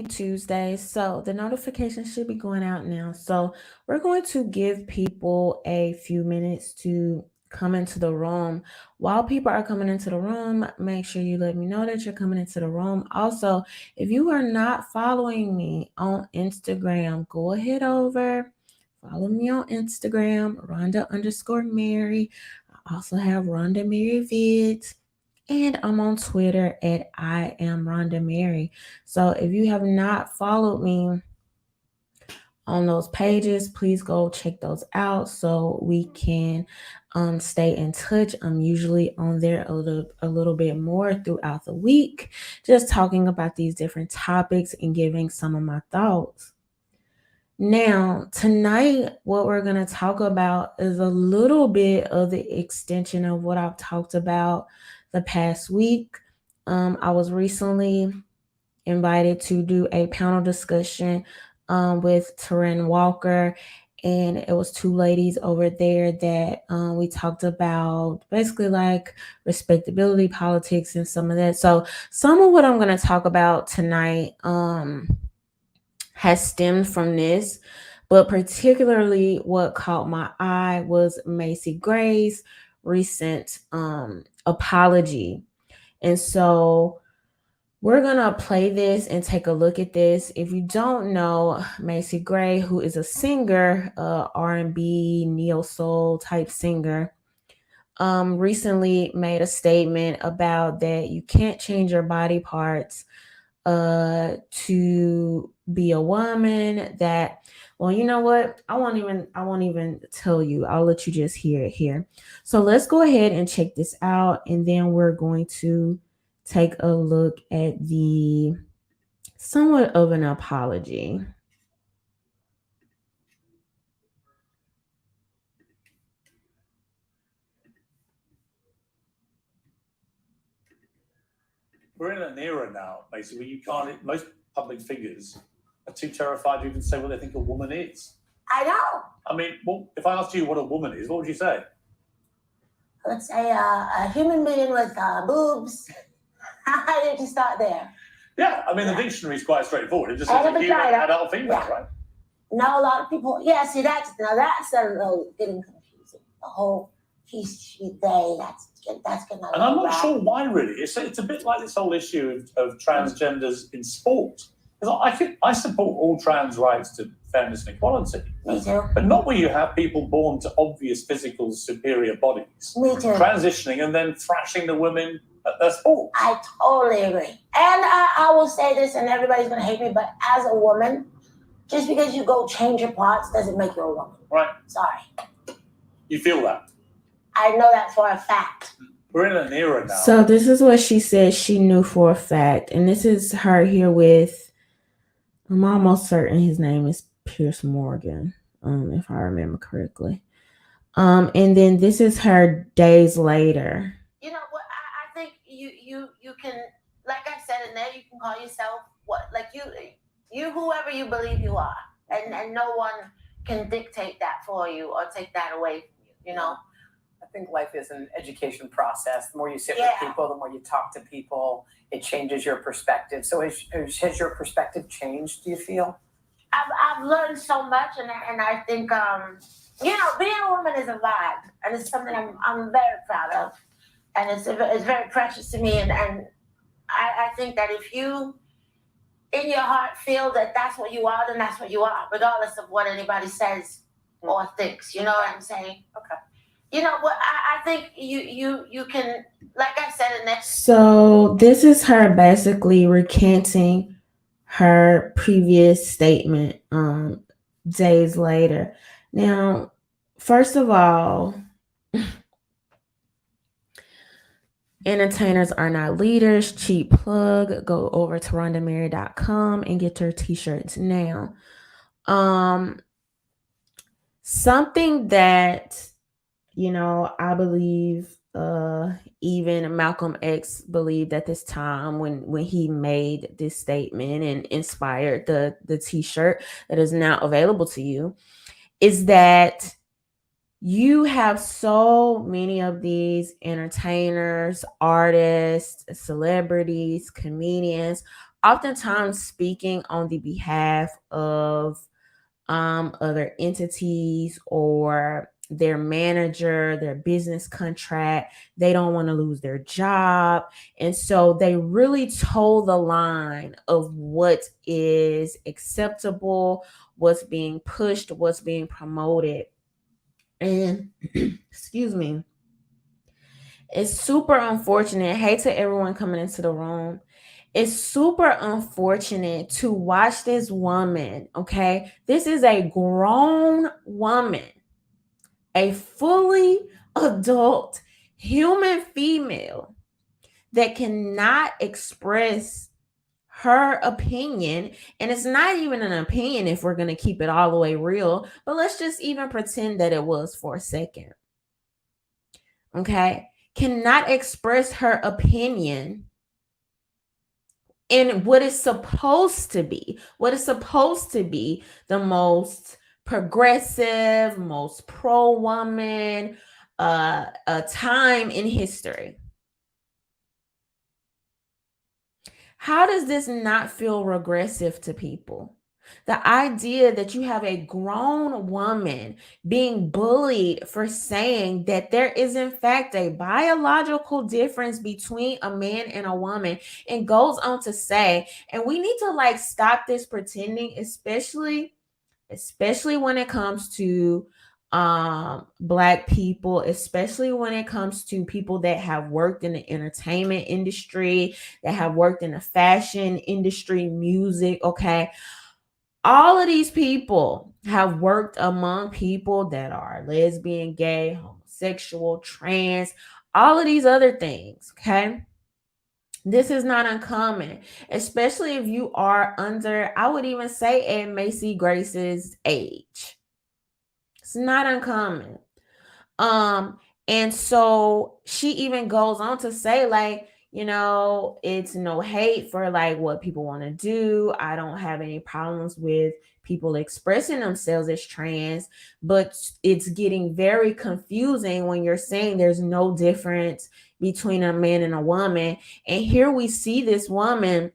Tuesday. So the notification should be going out now. So we're going to give people a few minutes to come into the room. While people are coming into the room, make sure you let me know that you're coming into the room. Also, if you are not following me on Instagram, go ahead over. Follow me on Instagram, Rhonda_Mary. I also have RhondaMary Vids. And I'm on Twitter at I am RhondaMary. So if you have not followed me on those pages, please go check those out so we can stay in touch. I'm usually on there a little bit more throughout the week, just talking about these different topics and giving some of my thoughts. Now, tonight, what we're going to talk about is a little bit of the extension of what I've talked about the past week. I was recently invited to do a panel discussion with Taryn Walker, and it was two ladies over there that we talked about basically like respectability politics and some of that. So, some of what I'm going to talk about tonight. Has stemmed from this, but particularly what caught my eye was Macy Gray's recent apology. And so we're gonna play this and take a look at this. If you don't know Macy Gray, who is a singer, R&B, neo soul type singer, recently made a statement about that you can't change your body parts to be a woman. That, well, you know what, I won't even tell you. I'll let you just hear it here. So let's go ahead and check this out, and then we're going to take a look at the somewhat of an apology. We're in an era now, basically, where you can't. Most public figures are too terrified to even say what they think a woman is. I know. I mean, well, if I asked you what a woman is, what would you say? Let's say a human being with boobs. How did you start there? Yeah, I mean, the dictionary is quite straightforward. It just says And a a human, vagina. adult female, Yeah. right? Now a lot of people, yeah, see that's a little getting confusing. The whole he, she, they, that's gonna. And I'm not sure why, really. It's a bit like this whole issue of transgenders in sport. I support all trans rights to fairness and equality. Me too. But not where you have people born to obvious physical superior bodies. Me too. Transitioning and then thrashing the women at their sport. I totally agree. And I will say this, and everybody's gonna hate me, but as a woman, just because you go change your parts doesn't make you a woman. Right. Sorry. You feel that? I know that for a fact. We're in an era now. So this is what she said she knew for a fact, and this is her here with, I'm almost certain his name is Pierce Morgan, if I remember correctly. And then this is her days later. You know what? I think you can, like I said in there, you can call yourself what, like you whoever you believe you are, and no one can dictate that for you or take that away from you. You know. I think life is an education process. The more you sit Yeah. with people, the more you talk to people, it changes your perspective. So has your perspective changed, do you feel? I've learned so much, and I think being a woman is a vibe, and it's something I'm very proud of, and it's very precious to me, and I think that if you in your heart feel that that's what you are, then that's what you are, regardless of what anybody says or thinks. You know what I'm saying? Okay. You know what? I think you can, like I said in this. So this is her basically recanting her previous statement days later. Now, first of all, entertainers are not leaders. Cheap plug. Go over to RhondaMary.com and get your t-shirts now. Something that, I believe even Malcolm X believed at this time when he made this statement and inspired the t-shirt that is now available to you, is that you have so many of these entertainers, artists, celebrities, comedians oftentimes speaking on the behalf of other entities or their manager, their business contract. They don't want to lose their job. And so they really toe the line of what is acceptable, what's being pushed, what's being promoted. And excuse me, it's super unfortunate. Hey to everyone coming into the room. It's super unfortunate to watch this woman, okay? This is a grown woman, a fully adult human female that cannot express her opinion. And it's not even an opinion if we're going to keep it all the way real, but let's just even pretend that it was for a second. Okay? Cannot express her opinion in what is supposed to be the most progressive, most pro-woman time in history. How does this not feel regressive to people? The idea that you have a grown woman being bullied for saying that there is in fact a biological difference between a man and a woman, and goes on to say, and we need to stop this pretending, especially when it comes to Black people, especially when it comes to people that have worked in the entertainment industry, that have worked in the fashion industry, music. Okay, all of these people have worked among people that are lesbian, gay, homosexual, trans, all of these other things. Okay, this is not uncommon, especially if you are under, I would even say, Aunt Macy Grace's age. It's not uncommon. And so she even goes on to say, it's no hate for what people want to do. I don't have any problems with people expressing themselves as trans, but it's getting very confusing when you're saying there's no difference between a man and a woman. And here we see this woman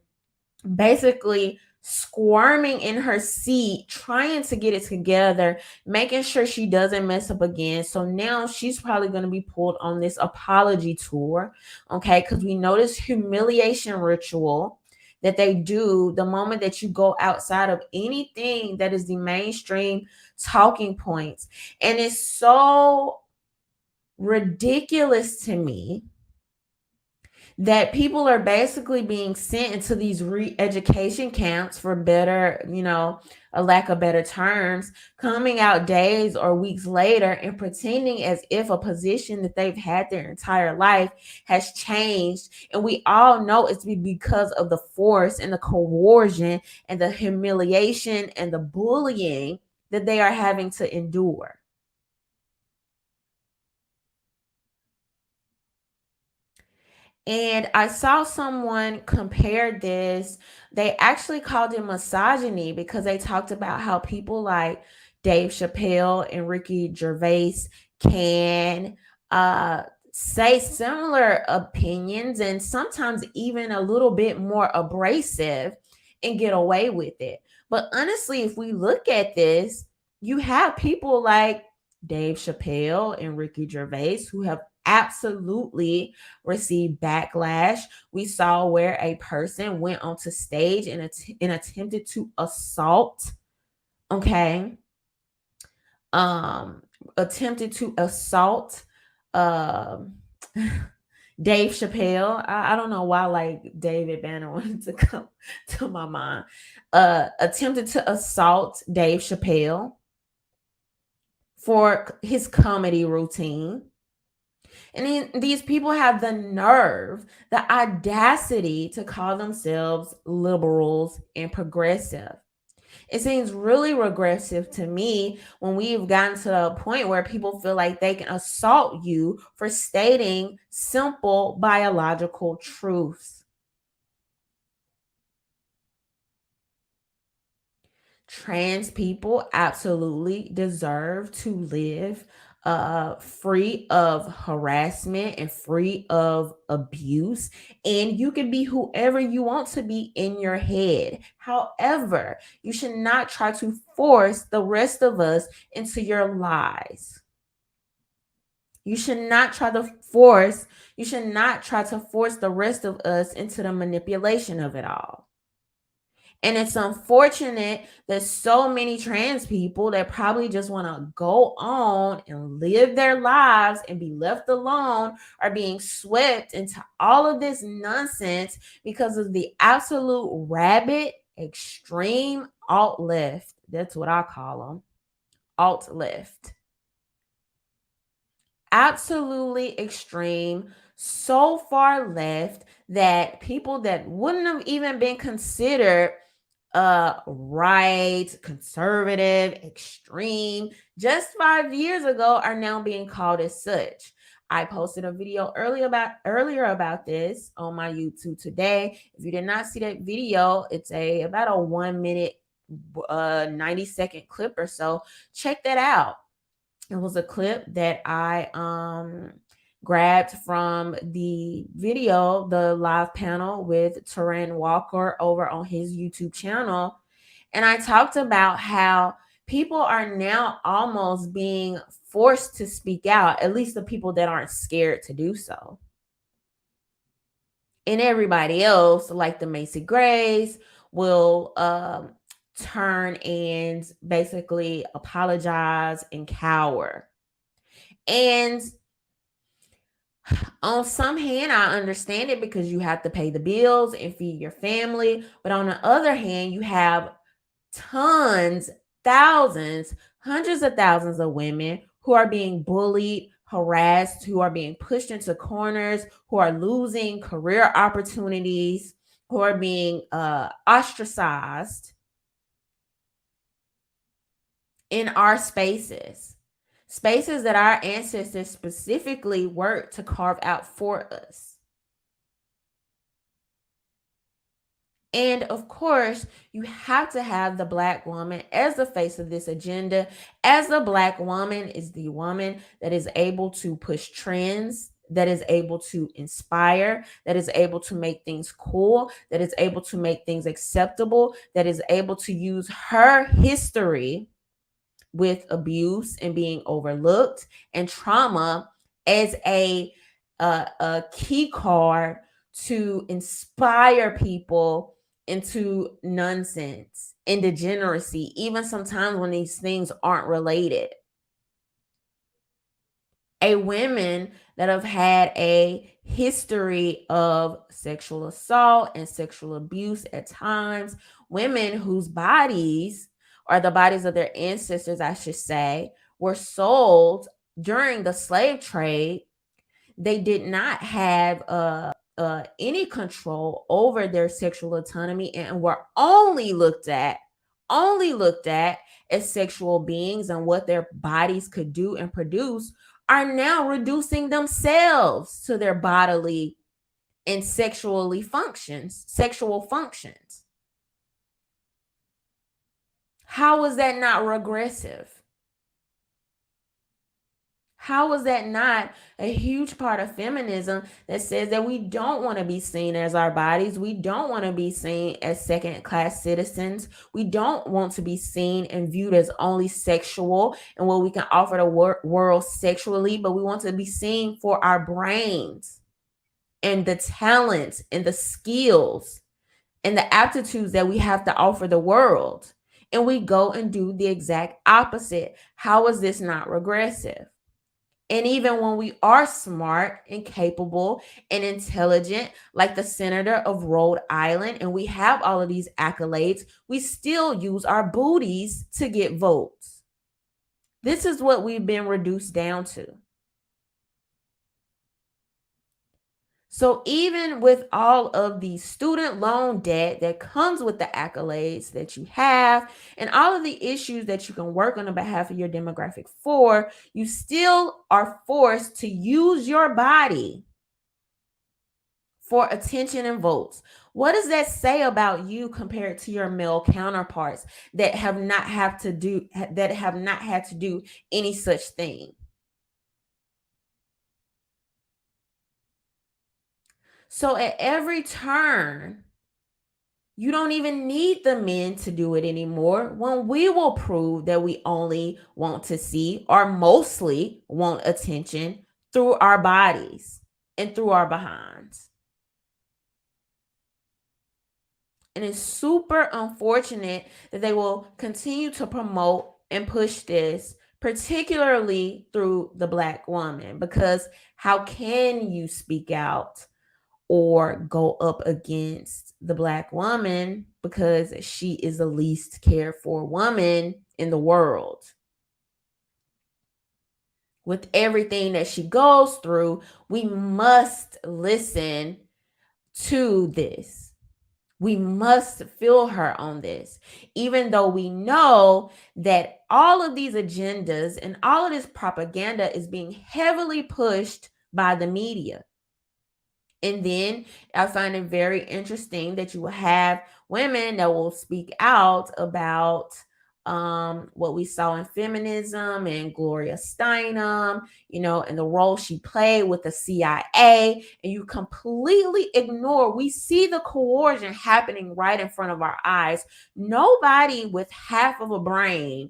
basically squirming in her seat, trying to get it together, making sure she doesn't mess up again. So now she's probably going to be pulled on this apology tour, okay? Because we know this humiliation ritual that they do the moment that you go outside of anything that is the mainstream talking points. And it's so ridiculous to me that people are basically being sent into these re-education camps, for better, a lack of better terms, coming out days or weeks later and pretending as if a position that they've had their entire life has changed. And we all know it's because of the force and the coercion and the humiliation and the bullying that they are having to endure. And I saw someone compare this. They actually called it misogyny because they talked about how people like Dave Chappelle and Ricky Gervais can say similar opinions and sometimes even a little bit more abrasive and get away with it. But honestly, if we look at this, you have people like Dave Chappelle and Ricky Gervais who have absolutely received backlash. We saw where a person went onto stage and attempted to assault, okay, attempted to assault Dave Chappelle. I don't know why David Banner wanted to come to my mind. Attempted to assault Dave Chappelle for his comedy routine. And these people have the nerve, the audacity to call themselves liberals and progressive. It seems really regressive to me when we've gotten to a point where people feel like they can assault you for stating simple biological truths. Trans people absolutely deserve to live free of harassment and free of abuse, and you can be whoever you want to be in your head. However, you should not try to force the rest of us into your lies. You should not try to force the rest of us into the manipulation of it all. And it's unfortunate that so many trans people that probably just want to go on and live their lives and be left alone are being swept into all of this nonsense because of the absolute rabid, extreme alt left. That's what I call them. Alt left. Absolutely extreme, so far left that people that wouldn't have even been considered right, conservative, extreme just 5 years ago are now being called as such. I posted a video earlier about this on my YouTube today. If you did not see that video, it's about a 1 minute 90-second clip or so. Check that out. It was a clip that I grabbed from the video, the live panel with Terran Walker over on his YouTube channel. And I talked about how people are now almost being forced to speak out, at least the people that aren't scared to do so. And everybody else, like the Macy Grays, will turn and basically apologize and cower. And on some hand, I understand it because you have to pay the bills and feed your family. But on the other hand, you have tons, thousands, hundreds of thousands of women who are being bullied, harassed, who are being pushed into corners, who are losing career opportunities, who are being ostracized in our spaces that our ancestors specifically worked to carve out for us. And of course, you have to have the Black woman as the face of this agenda, as the Black woman is the woman that is able to push trends, that is able to inspire, that is able to make things cool, that is able to make things acceptable, that is able to use her history with abuse and being overlooked and trauma as a key card to inspire people into nonsense and degeneracy, even sometimes when these things aren't related. Women that have had a history of sexual assault and sexual abuse at times, women whose bodies, or the bodies of their ancestors, I should say, were sold during the slave trade. They did not have any control over their sexual autonomy and were only looked at as sexual beings, and what their bodies could do and produce, are now reducing themselves to their bodily and sexual functions. How is that not regressive? How is that not a huge part of feminism that says that we don't want to be seen as our bodies? We don't want to be seen as second-class citizens. We don't want to be seen and viewed as only sexual and what we can offer the world sexually, but we want to be seen for our brains and the talents and the skills and the aptitudes that we have to offer the world. And we go and do the exact opposite. How is this not regressive? And even when we are smart and capable and intelligent, like the senator of Rhode Island, and we have all of these accolades, we still use our booties to get votes. This is what we've been reduced down to. So even with all of the student loan debt that comes with the accolades that you have and all of the issues that you can work on behalf of your demographic for, you still are forced to use your body for attention and votes. What does that say about you compared to your male counterparts that have not had to do any such thing? So at every turn, you don't even need the men to do it anymore when we will prove that we only want to see or mostly want attention through our bodies and through our behinds. And it's super unfortunate that they will continue to promote and push this, particularly through the Black woman, because how can you speak out or go up against the Black woman because she is the least cared for woman in the world? With everything that she goes through, we must listen to this. We must feel her on this, even though we know that all of these agendas and all of this propaganda is being heavily pushed by the media. And then I find it very interesting that you will have women that will speak out about what we saw in feminism and Gloria Steinem, and the role she played with the CIA, and you completely ignore. We see the coercion happening right in front of our eyes. Nobody with half of a brain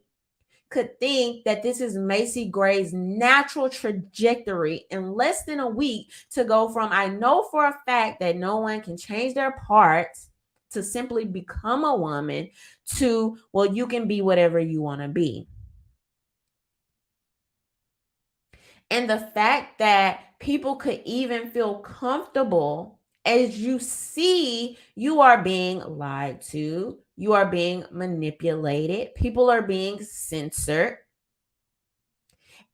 could think that this is Macy Gray's natural trajectory in less than a week to go from, I know for a fact that no one can change their parts, to simply become a woman, to, well, you can be whatever you want to be. And the fact that people could even feel comfortable as you see you are being lied to, you are being manipulated, people are being censored.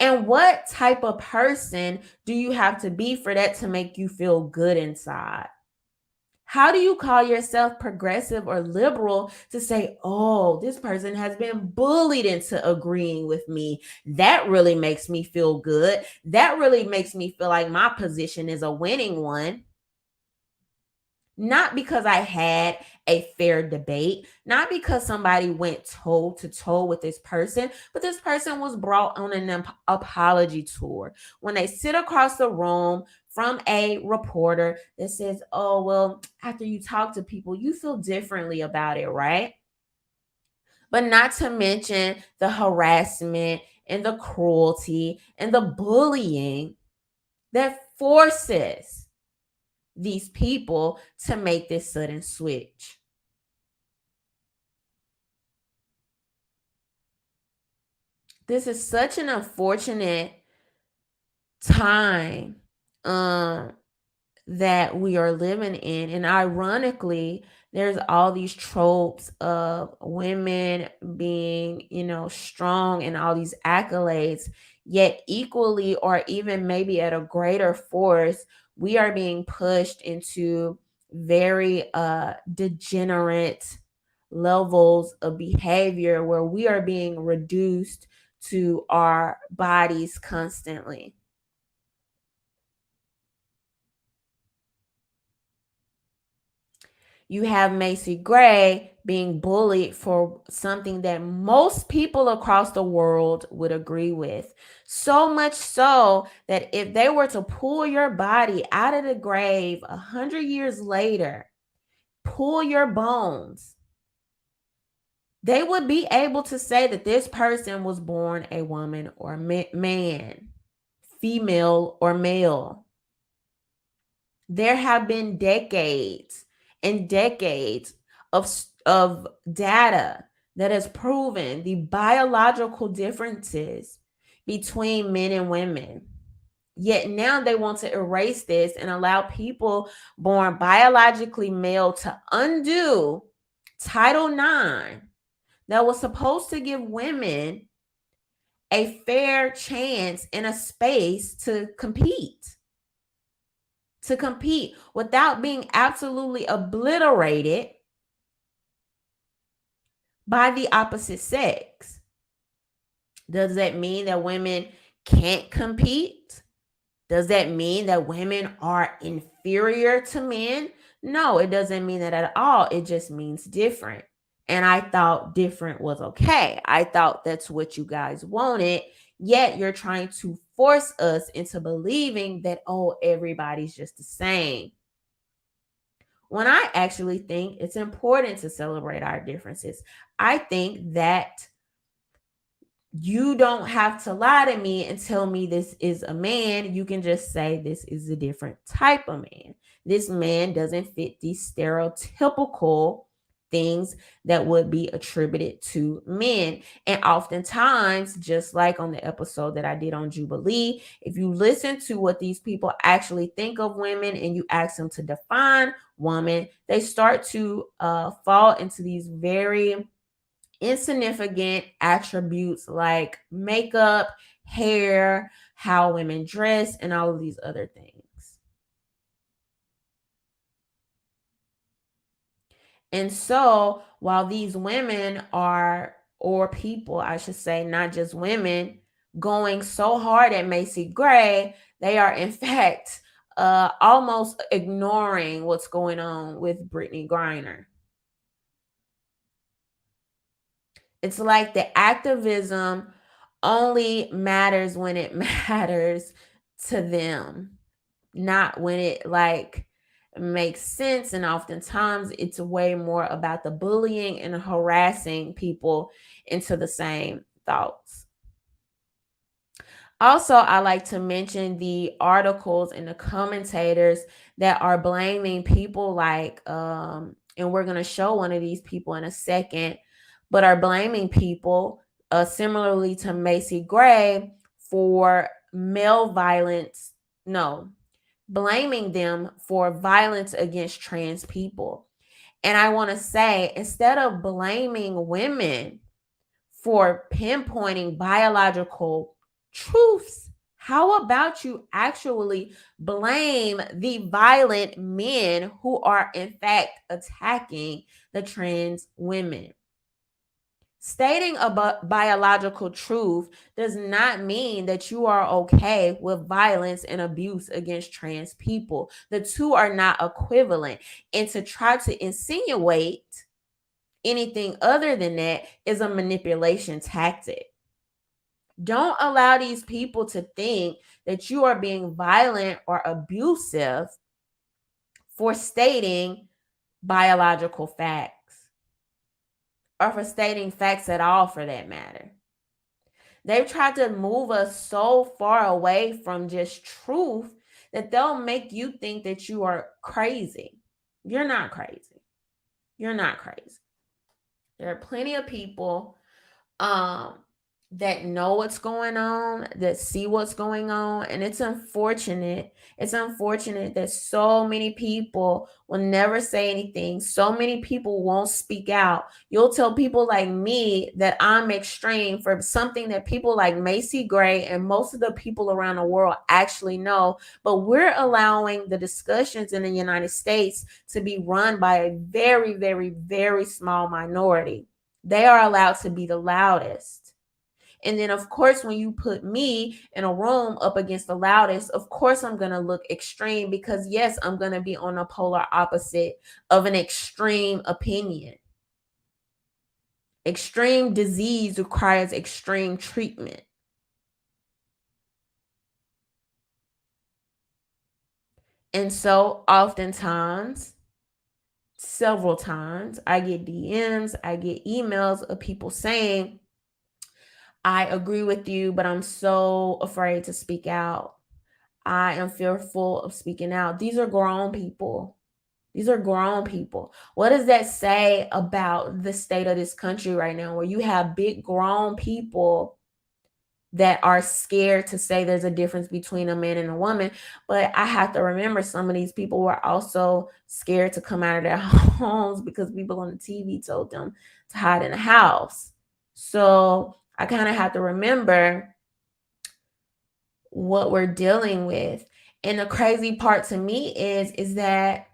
And what type of person do you have to be for that to make you feel good inside? How do you call yourself progressive or liberal to say, oh, this person has been bullied into agreeing with me? That really makes me feel good. That really makes me feel like my position is a winning one. Not because I had a fair debate, not because somebody went toe to toe with this person, but this person was brought on an apology tour. When they sit across the room from a reporter that says, oh, well, after you talk to people, you feel differently about it, right? But not to mention the harassment and the cruelty and the bullying that forces these people to make this sudden switch. This is such an unfortunate time that we are living in. And ironically, there's all these tropes of women being, strong and all these accolades, yet equally or even maybe at a greater force, we are being pushed into very degenerate levels of behavior where we are being reduced to our bodies constantly. You have Macy Gray being bullied for something that most people across the world would agree with. So much so that if they were to pull your body out of the grave 100 years later, pull your bones, they would be able to say that this person was born a woman or man, female or male. There have been decades and decades of data that has proven the biological differences between men and women. Yet now they want to erase this and allow people born biologically male to undo Title IX that was supposed to give women a fair chance in a space to compete without being absolutely obliterated by the opposite sex. Does that mean that women can't compete? Does that mean that women are inferior to men? No, it doesn't mean that at all. It just means different. And I thought different was okay. I thought that's what you guys wanted. Yet you're trying to force us into believing that, oh, everybody's just the same. when I actually think it's important to celebrate our differences. I think that you don't have to lie to me and tell me this is a man. You can just say this is a different type of man. This man doesn't fit these stereotypical things that would be attributed to men. And oftentimes, just like on the episode that I did on Jubilee, if you listen to what these people actually think of women and you ask them to define woman, they start to fall into these very insignificant attributes like makeup, hair, how women dress, and all of these other things. And so, while these women are, or people, I should say, not just women, going so hard at Macy Gray, they are in fact almost ignoring what's going on with Brittany Griner. It's like the activism only matters when it matters to them, not when it like makes sense. And oftentimes it's way more about the bullying and harassing people into the same thoughts. Also, I like to mention the articles and the commentators that are blaming people like, and we're going to show one of these people in a second, but are blaming people similarly to Macy Gray for male violence. No, blaming them for violence against trans people. And I want to say, instead of blaming women for pinpointing biological truths, how about you actually blame the violent men who are in fact attacking the trans women? Stating a biological truth does not mean that you are okay with violence and abuse against trans people. The two are not equivalent. And to try to insinuate anything other than that is a manipulation tactic. Don't allow these people to think that you are being violent or abusive for stating biological facts, or for stating facts at all for that matter. They've tried to move us so far away from just truth that they'll make you think that you are crazy. You're not crazy. You're not crazy. There are plenty of people that know what's going on, that see what's going on. And it's unfortunate. It's unfortunate that so many people will never say anything. So many people won't speak out. You'll tell people like me that I'm extreme for something that people like Macy Gray and most of the people around the world actually know. But we're allowing the discussions in the United States to be run by a very, very, very small minority. They are allowed to be the loudest. And then, of course, when you put me in a room up against the loudest, of course, I'm going to look extreme because, yes, I'm going to be on a polar opposite of an extreme opinion. Extreme disease requires extreme treatment. And so oftentimes, several times, I get DMs, I get emails of people saying, I agree with you, but I'm so afraid to speak out. I am fearful of speaking out. These are grown people. These are grown people. What does that say about the state of this country right now, where you have big grown people that are scared to say there's a difference between a man and a woman? But I have to remember some of these people were also scared to come out of their homes because people on the TV told them to hide in the house. So I kind of have to remember what we're dealing with. And the crazy part to me is that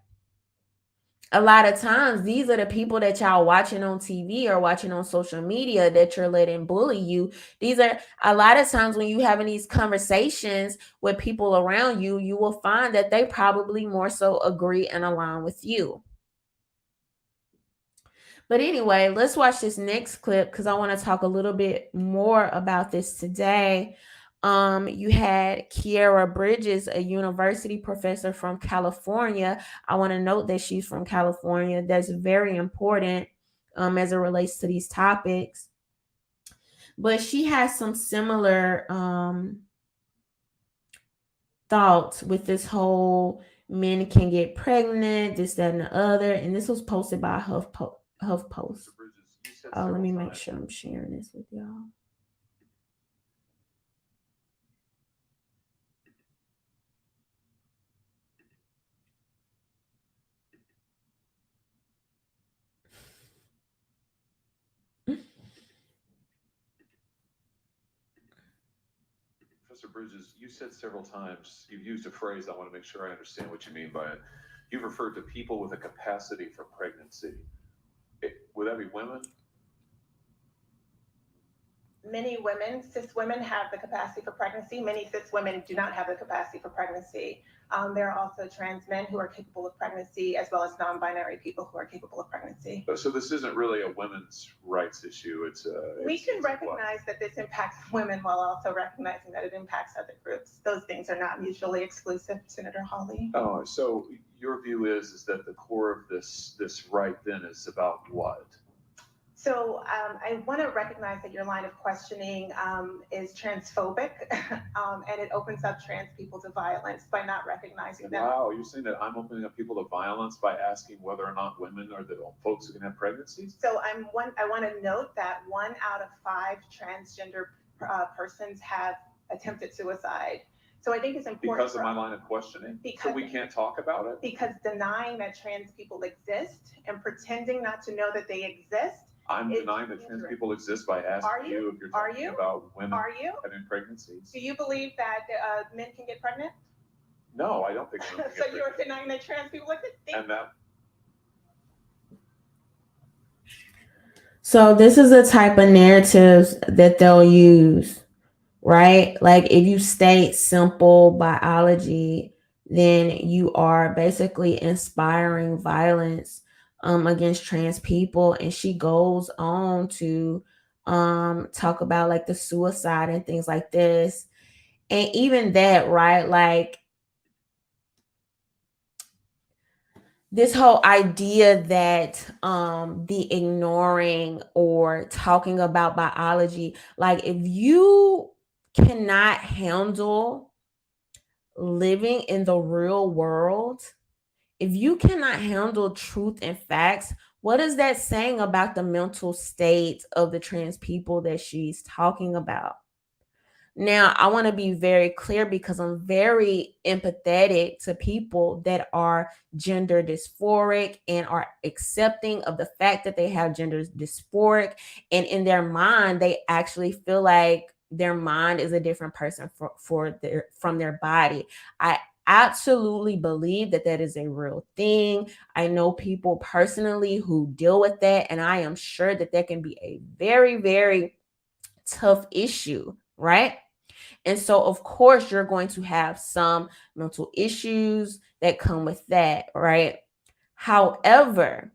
a lot of times these are the people that y'all watching on TV or watching on social media that you're letting bully you. These are a lot of times when you having these conversations with people around you, you will find that they probably more so agree and align with you. But anyway, let's watch this next clip because I want to talk a little bit more about this today. You had Kiera Bridges, a university professor from California. I want to note that she's from California. That's very important as it relates to these topics. But she has some similar thoughts with this whole men can get pregnant, this, that, and the other. And this was posted by HuffPost. Oh, let me make sure I'm sharing this with y'all. Professor Bridges, you said several times, you've used a phrase, I want to make sure I understand what you mean by it. You've referred to people with a capacity for pregnancy. Would that be women? Many women, cis women, have the capacity for pregnancy. Many cis women do not have the capacity for pregnancy. There are also trans men who are capable of pregnancy, as well as non-binary people who are capable of pregnancy. So this isn't really a women's rights issue. We can recognize that this impacts women while also recognizing that it impacts other groups. Those things are not mutually exclusive, Senator Hawley. Oh, so your view is that the core of this right then is about what? So I want to recognize that your line of questioning is transphobic, and it opens up trans people to violence by not recognizing them. Wow, you're saying that I'm opening up people to violence by asking whether or not women are the folks who can have pregnancies? So I want to note that 1 out of 5 transgender persons have attempted suicide. So I think it's important because of my line of questioning. So we can't talk about it because denying that trans people exist and pretending not to know that they exist. I'm denying that trans people exist by asking you if you're talking about women having pregnancies. Do you believe that men can get pregnant? No, I don't think men can get So you're denying that trans people exist? And that. So this is the type of narratives that they'll use, right? Like if you state simple biology, then you are basically inspiring violence against trans people. And she goes on to talk about like the suicide and things like this. And even that, right? Like this whole idea that the ignoring or talking about biology, like if you cannot handle living in the real world, if you cannot handle truth and facts, what is that saying about the mental state of the trans people that she's talking about? Now, I want to be very clear because I'm very empathetic to people that are gender dysphoric and are accepting of the fact that they have gender dysphoric. And in their mind, they actually feel like their mind is a different person from their body. I absolutely believe that that is a real thing. I know people personally who deal with that, and I am sure that that can be a very, very tough issue, right? And so, of course, you're going to have some mental issues that come with that, right? However,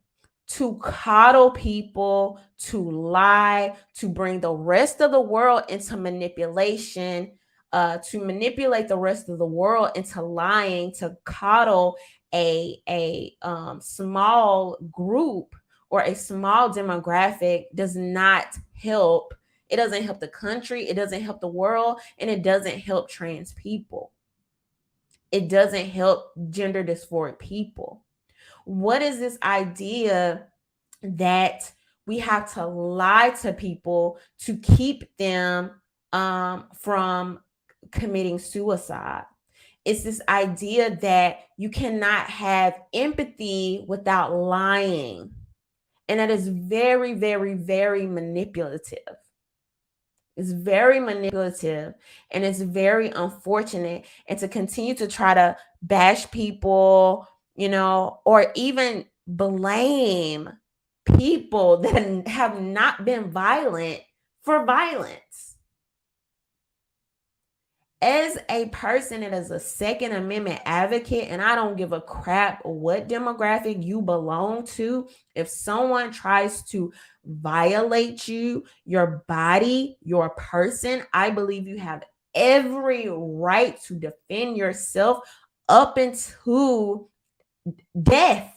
to coddle people, to lie, to bring the rest of the world into manipulation, to manipulate the rest of the world into lying, to coddle a small group or a small demographic does not help. It doesn't help the country, it doesn't help the world, and it doesn't help trans people. It doesn't help gender dysphoric people. What is this idea that we have to lie to people to keep them from committing suicide? It's this idea that you cannot have empathy without lying. And that is very, very, very manipulative. It's very manipulative and it's very unfortunate. And to continue to try to bash people, you know, or even blame people that have not been violent for violence. As a person that is a Second Amendment advocate, and I don't give a crap what demographic you belong to, if someone tries to violate you, your body, your person, I believe you have every right to defend yourself up into death.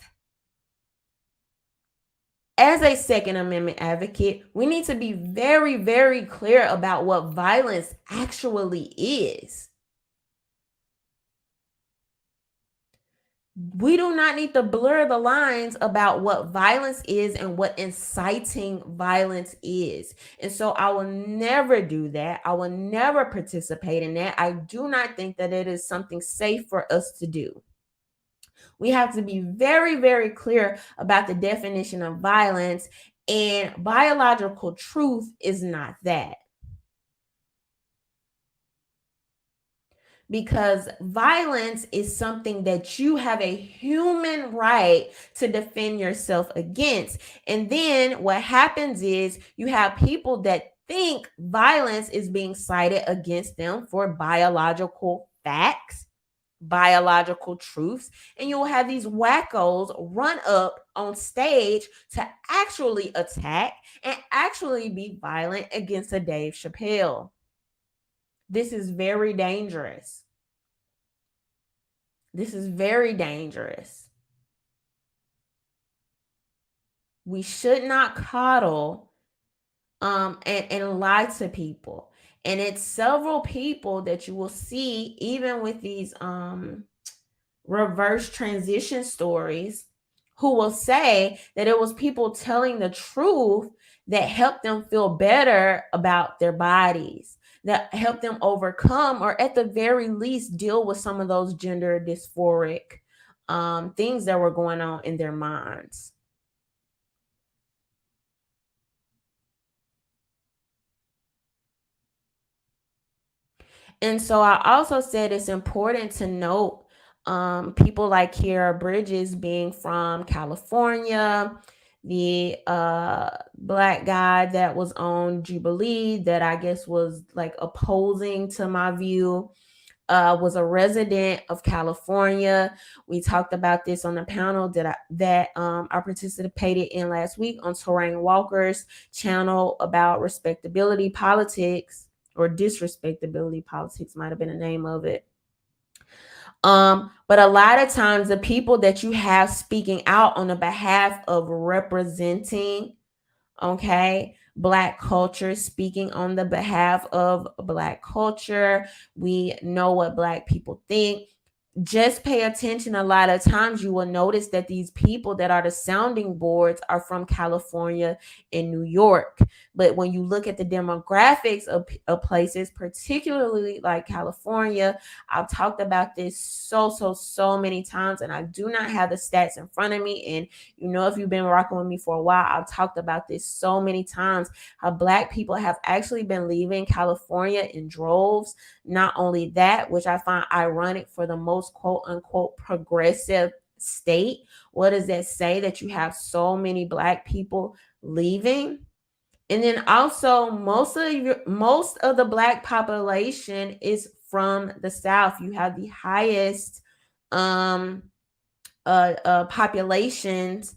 As a Second Amendment advocate, we need to be very, very clear about what violence actually is. We do not need to blur the lines about what violence is and what inciting violence is. And so I will never do that. I will never participate in that. I do not think that it is something safe for us to do. We have to be very, very clear about the definition of violence, and biological truth is not that. Because violence is something that you have a human right to defend yourself against. And then what happens is you have people that think violence is being cited against them for biological facts, biological truths, and you'll have these wackos run up on stage to actually attack and actually be violent against a Dave Chappelle. This is very dangerous. This is very dangerous. We should not coddle and lie to people. And it's several people that you will see, even with these reverse transition stories, who will say that it was people telling the truth that helped them feel better about their bodies, that helped them overcome, or at the very least deal with some of those gender dysphoric things that were going on in their minds. And so I also said it's important to note people like Kiara Bridges being from California, the black guy that was on Jubilee that I guess was like opposing to my view, was a resident of California. We talked about this on the panel that I participated in last week on Terrain Walker's channel about respectability politics, or disrespectability politics might have been the name of it. But a lot of times the people that you have speaking out on the behalf of representing, okay, Black culture, speaking on the behalf of Black culture, we know what Black people think. Just pay attention. A lot of times you will notice that these people that are the sounding boards are from California and New York. But when you look at the demographics of places, particularly like California, I've talked about this so many times, and I do not have the stats in front of me. And you know, if you've been rocking with me for a while, I've talked about this so many times, how Black people have actually been leaving California in droves. Not only that, which I find ironic for the most quote unquote progressive state. What does that say? That you have so many Black people leaving? And then also most of the Black population is from the South. You have the highest populations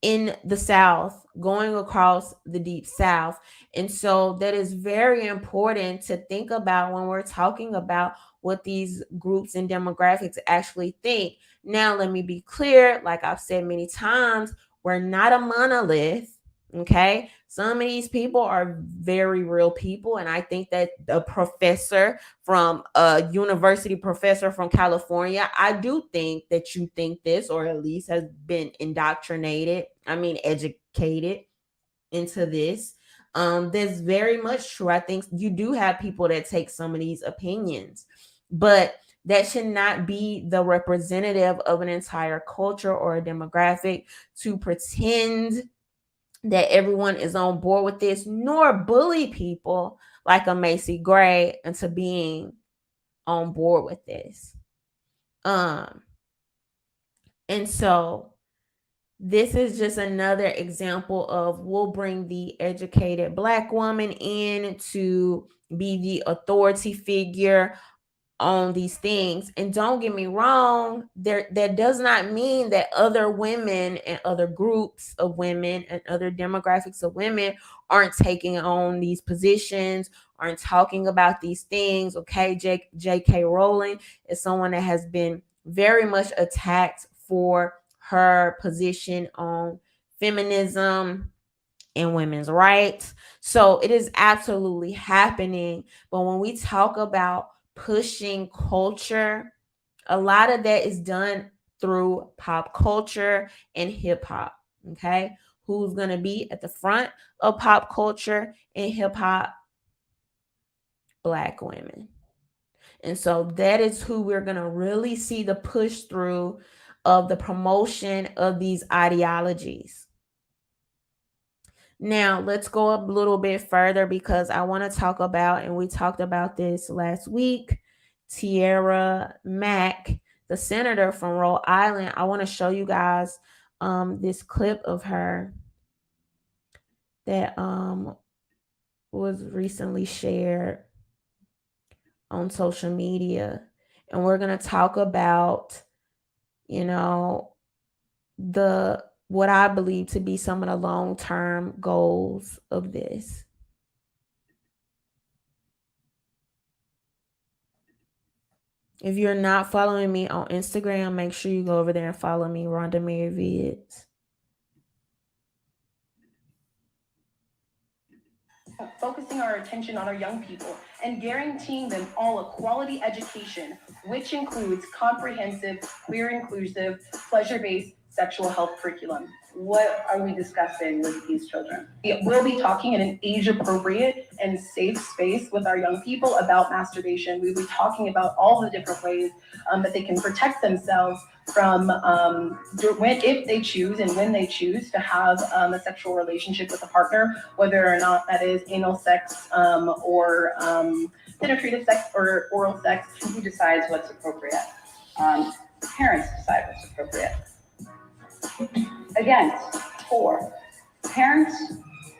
in the South going across the Deep South. And so that is very important to think about when we're talking about what these groups and demographics actually think. Now, let me be clear, like I've said many times, we're not a monolith. Okay, some of these people are very real people, and I think that the professor from a university professor from California, I do think that you think this, or at least has been indoctrinated, educated into this. That's very much true. I think you do have people that take some of these opinions, but that should not be the representative of an entire culture or a demographic to pretend that everyone is on board with this, nor bully people like a Macy Gray into being on board with this. And so this is just another example of, we'll bring the educated Black woman in to be the authority figure on these things. And don't get me wrong, that does not mean that other women and other groups of women and other demographics of women aren't taking on these positions, aren't talking about these things. Okay, J.K. Rowling is someone that has been very much attacked for her position on feminism and women's rights. So it is absolutely happening. But when we talk about pushing culture, a lot of that is done through pop culture and hip hop. Okay. Who's going to be at the front of pop culture and hip hop? Black women. And so that is who we're going to really see the push through of the promotion of these ideologies. Now, let's go a little bit further because I want to talk about, and we talked about this last week, Tiara Mack, the senator from Rhode Island. I want to show you guys this clip of her that was recently shared on social media. And we're going to talk about, what I believe to be some of the long-term goals of this. If you're not following me on Instagram, make sure you go over there and follow me, RhondaMary Vids. Focusing our attention on our young people and guaranteeing them all a quality education, which includes comprehensive, queer inclusive, pleasure-based sexual health curriculum. What are we discussing with these children? We'll be talking in an age-appropriate and safe space with our young people about masturbation. We'll be talking about all the different ways that they can protect themselves from if they choose and when they choose to have a sexual relationship with a partner, whether or not that is anal sex or penetrative sex or oral sex. Who decides what's appropriate? Parents decide what's appropriate. Against, for. Parents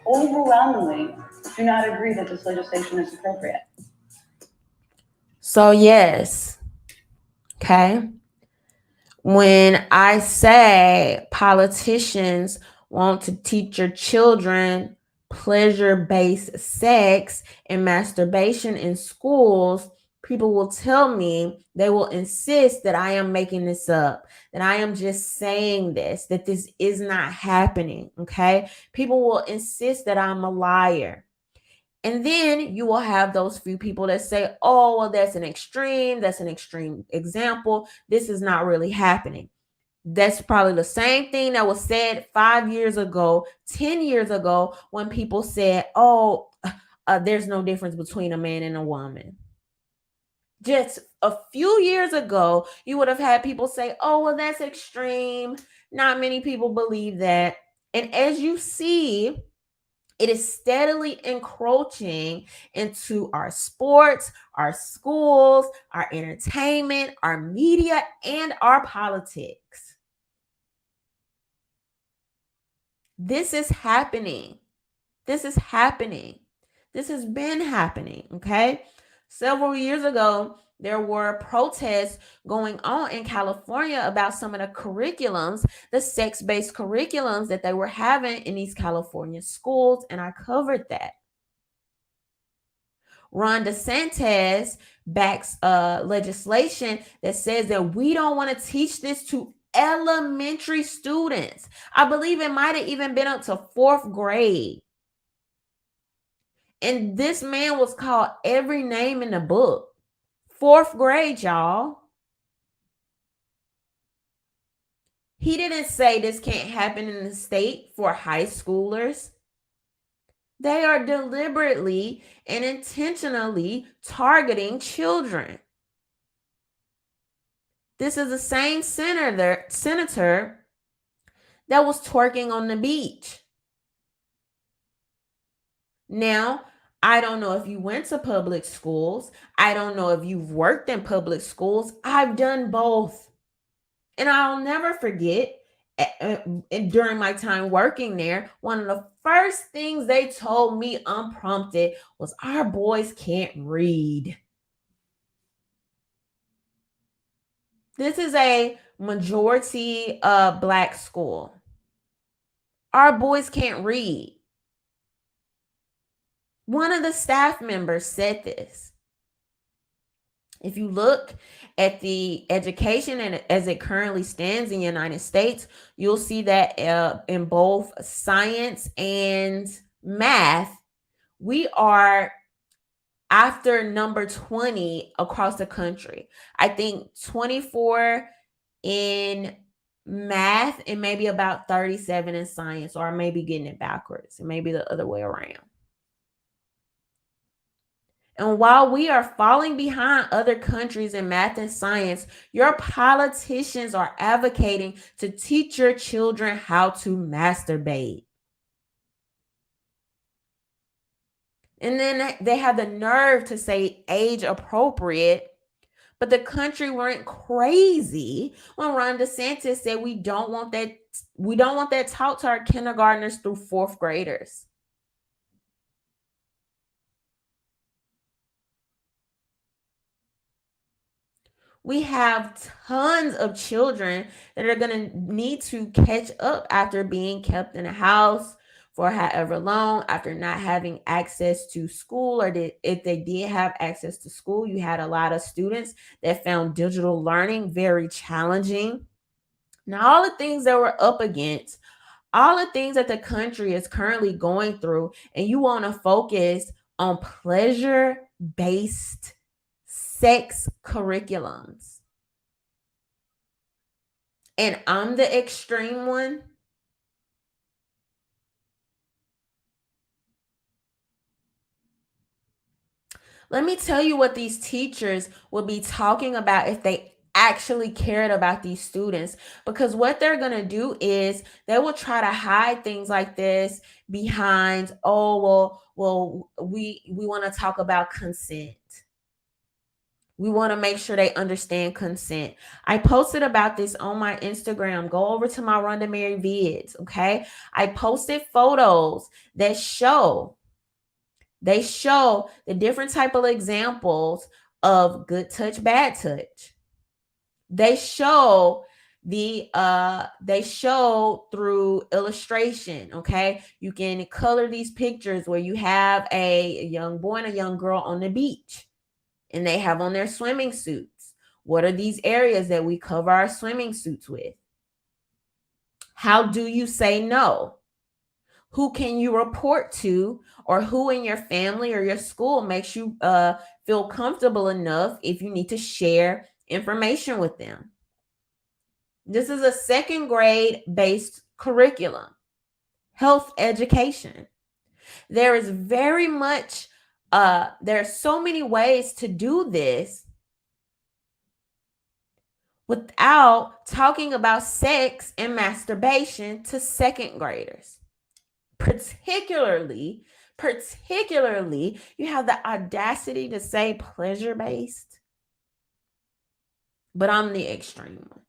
overwhelmingly do not agree that this legislation is appropriate. So yes, okay. When I say politicians want to teach your children pleasure-based sex and masturbation in schools, people will tell me, they will insist that I am making this up, that I am just saying this, that this is not happening, okay? People will insist that I'm a liar. And then you will have those few people that say, oh, well, that's an extreme example. This is not really happening. That's probably the same thing that was said 5 years ago, 10 years ago, when people said, oh, there's no difference between a man and a woman. Just a few years ago, you would have had people say, oh, well, that's extreme. Not many people believe that. And as you see, it is steadily encroaching into our sports, our schools, our entertainment, our media, and our politics. This is happening. This is happening. This has been happening, okay? Several years ago, there were protests going on in California about some of the curriculums, the sex-based curriculums that they were having in these California schools, and I covered that. Ron DeSantis backs legislation that says that we don't want to teach this to elementary students. I believe it might have even been up to 4th grade. And this man was called every name in the book. 4th grade, y'all. He didn't say this can't happen in the state for high schoolers. They are deliberately and intentionally targeting children. This is the same senator that was twerking on the beach. Now, I don't know if you went to public schools. I don't know if you've worked in public schools. I've done both. And I'll never forget, during my time working there, one of the first things they told me unprompted was, our boys can't read. This is a majority Black school. Our boys can't read. One of the staff members said this. If you look at the education and as it currently stands in the United States, you'll see that in both science and math, we are after number 20 across the country. I think 24 in math and maybe about 37 in science, or maybe getting it backwards and maybe the other way around. And while we are falling behind other countries in math and science, your politicians are advocating to teach your children how to masturbate. And then they have the nerve to say age appropriate, but the country went crazy when Ron DeSantis said we don't want that taught to our kindergartners through fourth graders. We have tons of children that are going to need to catch up after being kept in a house for however long, after not having access to school, or if they did have access to school, you had a lot of students that found digital learning very challenging. Now, all the things that we're up against, all the things that the country is currently going through, and you want to focus on pleasure-based sex curriculums. And I'm the extreme one. Let me tell you what these teachers would be talking about if they actually cared about these students, because what they're going to do is they will try to hide things like this behind, oh, well, we want to talk about consent. We want to make sure they understand consent. I posted about this on my Instagram. Go over to my RhondaMary vids, okay? I posted photos that show the different type of examples of good touch, bad touch. They show through illustration, okay? You can color these pictures where you have a young boy and a young girl on the beach, and they have on their swimming suits. What are these areas that we cover our swimming suits with? How do you say no? Who can you report to, or who in your family or your school makes you feel comfortable enough if you need to share information with them? This is a second grade based curriculum, health education. There is very much there are so many ways to do this without talking about sex and masturbation to second graders. Particularly, you have the audacity to say pleasure-based, but I'm the extreme one.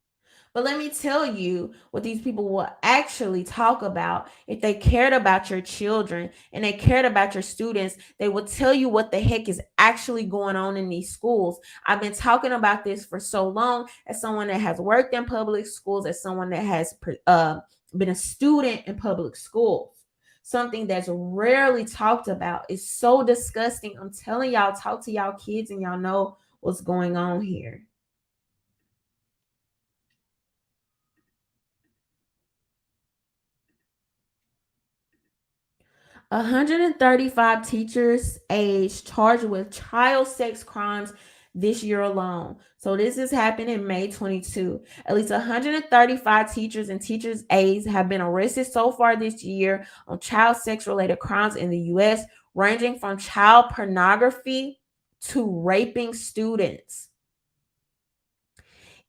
But let me tell you what these people will actually talk about. If they cared about your children and they cared about your students, they will tell you what the heck is actually going on in these schools. I've been talking about this for so long, as someone that has worked in public schools, as someone that has been a student in public schools. Something that's rarely talked about. Is so disgusting. I'm telling y'all, talk to y'all kids and y'all know what's going on here. $135 teachers aged charged with child sex crimes this year alone. So this has happened in May 22. At least 135 teachers and teachers' aides have been arrested so far this year on child sex related crimes in the U.S., ranging from child pornography to raping students.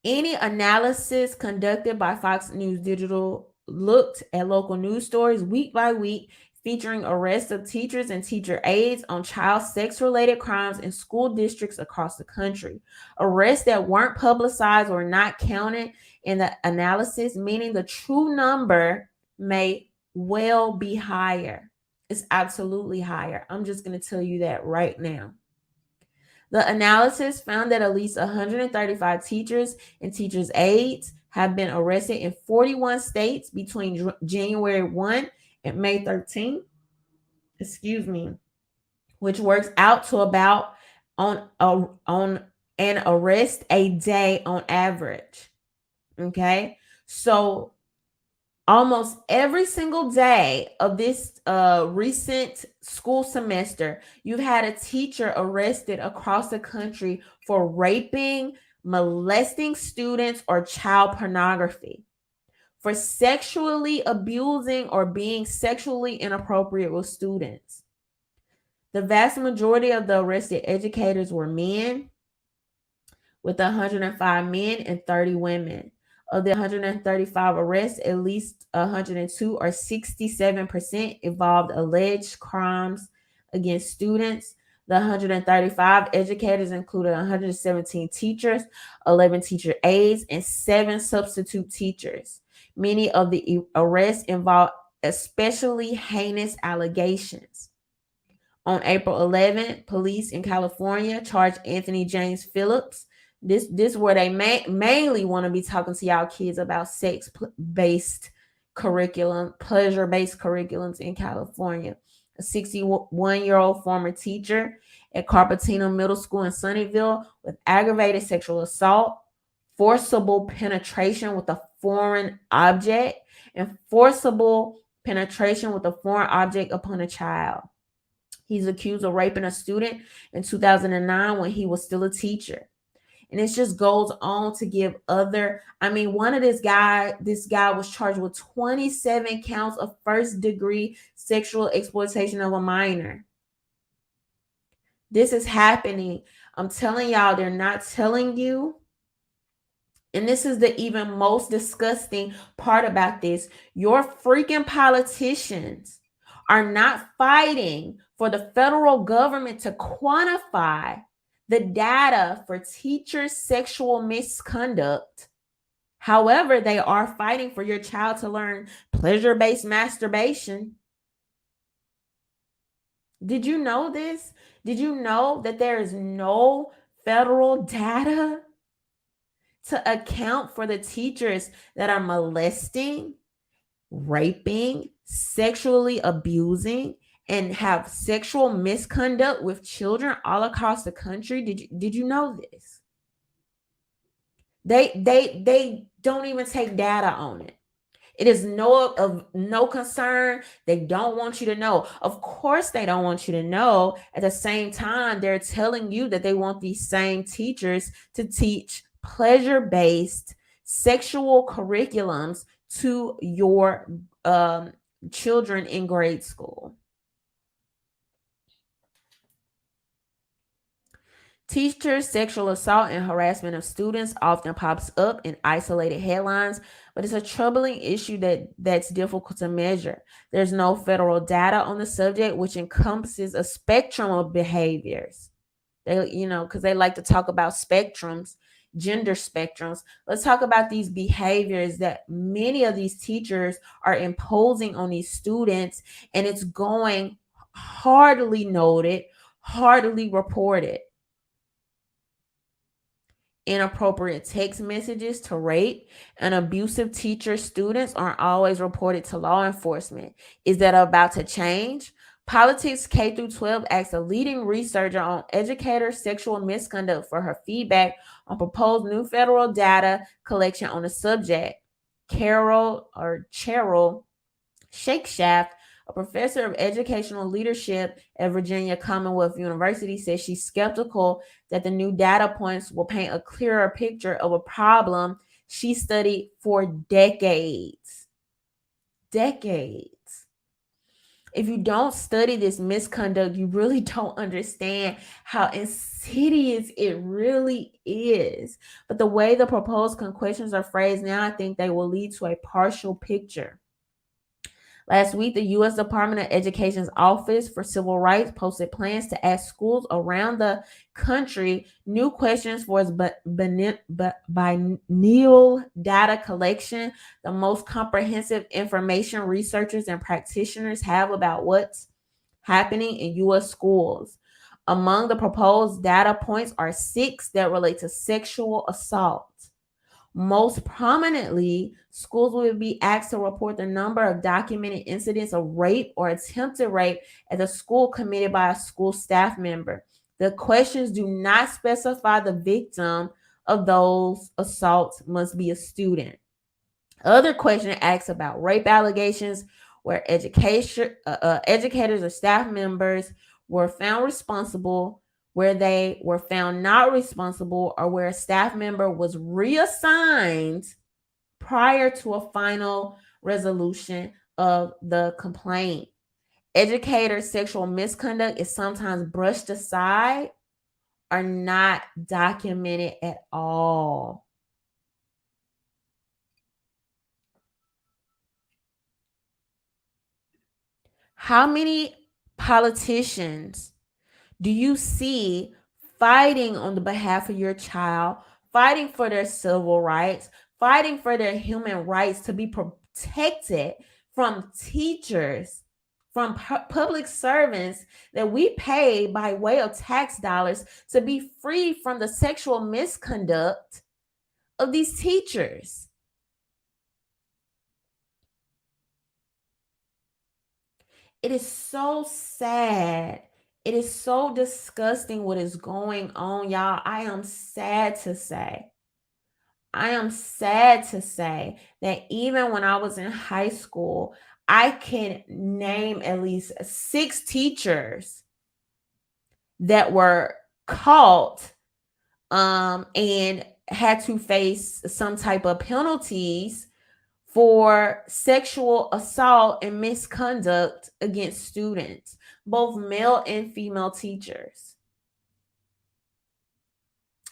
Any analysis conducted by Fox News Digital looked at local news stories week by week, featuring arrests of teachers and teacher aides on child sex-related crimes in school districts across the country. Arrests that weren't publicized or not counted in the analysis, meaning the true number may well be higher. It's absolutely higher. I'm just going to tell you that right now. The analysis found that at least 135 teachers and teachers' aides have been arrested in 41 states between January 1 and May 13, which works out to about on an arrest a day on average. Okay, so almost every single day of this recent school semester, you've had a teacher arrested across the country for raping, molesting students, or child pornography, for sexually abusing or being sexually inappropriate with students. The vast majority of the arrested educators were men, with 105 men and 30 women. Of the 135 arrests, at least 102 or 67% involved alleged crimes against students. The 135 educators included 117 teachers, 11 teacher aides, and 7 substitute teachers. Many of the arrests involved especially heinous allegations. On April 11th, police in California charged Anthony James Phillips. This where they mainly want to be talking to y'all kids about sex-based curriculum, pleasure-based curriculums in California. A 61-year-old former teacher at Carpetino Middle School in Sunnyvale with aggravated sexual assault, forcible penetration with a foreign object, and forcible penetration with a foreign object upon a child. He's accused of raping a student in 2009 when he was still a teacher. And it just goes on to give other, one of this guy was charged with 27 counts of first-degree sexual exploitation of a minor. This is happening. I'm telling y'all, they're not telling you. And this is the even most disgusting part about this. Your freaking politicians are not fighting for the federal government to quantify the data for teachers' sexual misconduct. However, they are fighting for your child to learn pleasure-based masturbation. Did you know this? Did you know that there is no federal data to account for the teachers that are molesting, raping, sexually abusing, and have sexual misconduct with children all across the country? Did you know this? They don't even take data on it. It is of no concern. They don't want you to know. Of course, they don't want you to know. At the same time, they're telling you that they want these same teachers to teach pleasure-based sexual curriculums to your children in grade school. Teachers' sexual assault and harassment of students often pops up in isolated headlines, but it's a troubling issue that's difficult to measure. There's no federal data on the subject, which encompasses a spectrum of behaviors. Because they like to talk about spectrums, gender spectrums. Let's talk about these behaviors that many of these teachers are imposing on these students, and it's going hardly noted, hardly reported. Inappropriate text messages to rape and abusive teacher students aren't always reported to law enforcement. Is that about to change? Politics K through 12 asked a leading researcher on educator sexual misconduct for her feedback on proposed new federal data collection on the subject. Cheryl Shakeshaft, a professor of educational leadership at Virginia Commonwealth University, says she's skeptical that the new data points will paint a clearer picture of a problem she studied for decades. If you don't study this misconduct, you really don't understand how insidious it really is. But the way the proposed questions are phrased now, I think they will lead to a partial picture. Last week, the U.S. Department of Education's Office for Civil Rights posted plans to ask schools around the country new questions for its biennial data collection, the most comprehensive information researchers and practitioners have about what's happening in U.S. schools. Among the proposed data points are 6 that relate to sexual assault. Most prominently, schools will be asked to report the number of documented incidents of rape or attempted rape at the school committed by a school staff member. The questions do not specify the victim of those assaults must be a student. Other question asks about rape allegations where educators or staff members were found responsible, where they were found not responsible, or where a staff member was reassigned prior to a final resolution of the complaint. Educator sexual misconduct is sometimes brushed aside or not documented at all. How many politicians do you see fighting on the behalf of your child, fighting for their civil rights, fighting for their human rights to be protected from teachers, from public servants that we pay by way of tax dollars to be free from the sexual misconduct of these teachers? It is so sad. It is so disgusting what is going on, y'all. I am sad to say that even when I was in high school, I can name at least 6 teachers that were caught and had to face some type of penalties for sexual assault and misconduct against students, both male and female teachers.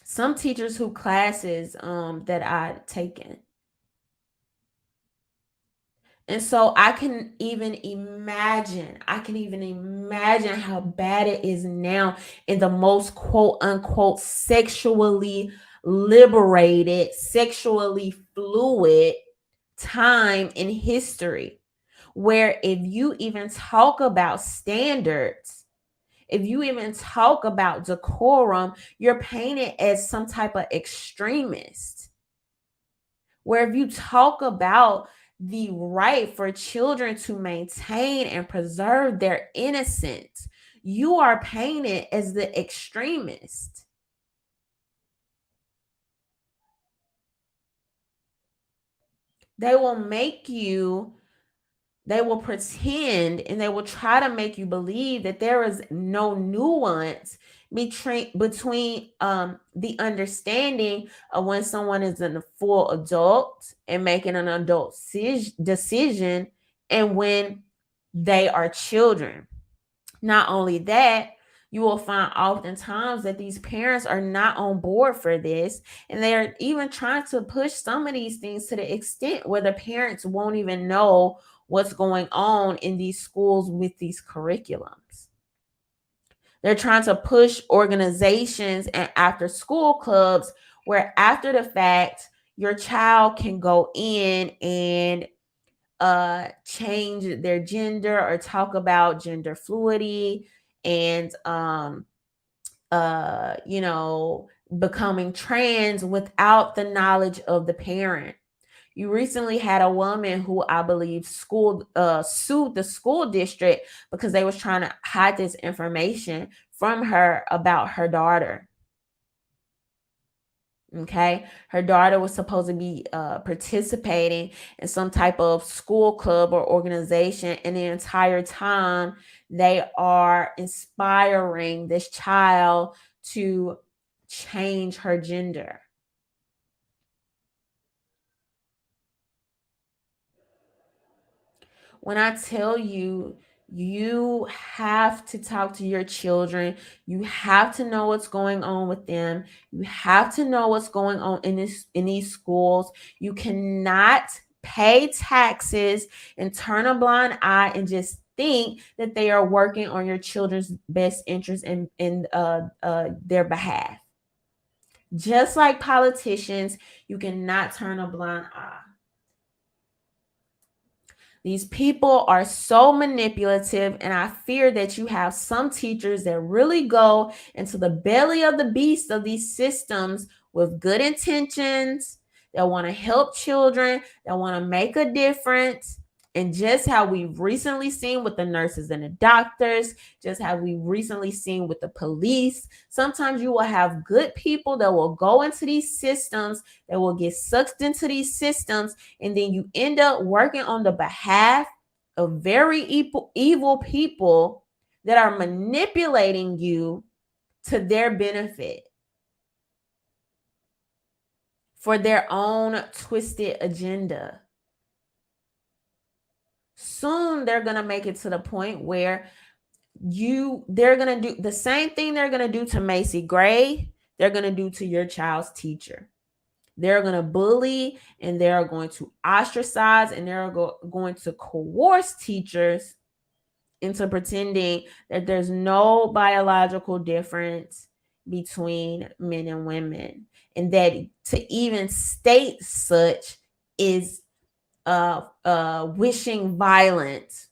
Some teachers who classes that I'd taken. And so I can even imagine how bad it is now in the most quote unquote sexually liberated, sexually fluid time in history, where if you even talk about standards, if you even talk about decorum, you're painted as some type of extremist. Where if you talk about the right for children to maintain and preserve their innocence, you are painted as the extremist. They will pretend and they will try to make you believe that there is no nuance between the understanding of when someone is a full adult and making an adult decision and when they are children. Not only that, you will find oftentimes that these parents are not on board for this, and they're even trying to push some of these things to the extent where the parents won't even know what's going on in these schools with these curriculums. They're trying to push organizations and after school clubs where after the fact, your child can go in and change their gender or talk about gender fluidity and becoming trans without the knowledge of the parent. You recently had a woman who I believe sued the school district because they was trying to hide this information from her about her daughter. Okay, her daughter was supposed to be participating in some type of school club or organization, and the entire time they are inspiring this child to change her gender. When I tell you, you have to talk to your children. You have to know what's going on with them. You have to know what's going on in these schools. You cannot pay taxes and turn a blind eye and just think that they are working on your children's best interest in their behalf. Just like politicians, you cannot turn a blind eye. These people are so manipulative, and I fear that you have some teachers that really go into the belly of the beast of these systems with good intentions, that want to help children, that want to make a difference. And just how we've recently seen with the nurses and the doctors, just how we recently seen with the police, sometimes you will have good people that will go into these systems, that will get sucked into these systems, and then you end up working on the behalf of very evil people that are manipulating you to their benefit for their own twisted agenda. Soon they're going to make it to the point where they're going to do the same thing they're going to do to Macy Gray, they're going to do to your child's teacher. They're going to bully, and they're going to ostracize, and they're going to coerce teachers into pretending that there's no biological difference between men and women, and that to even state such is wishing violence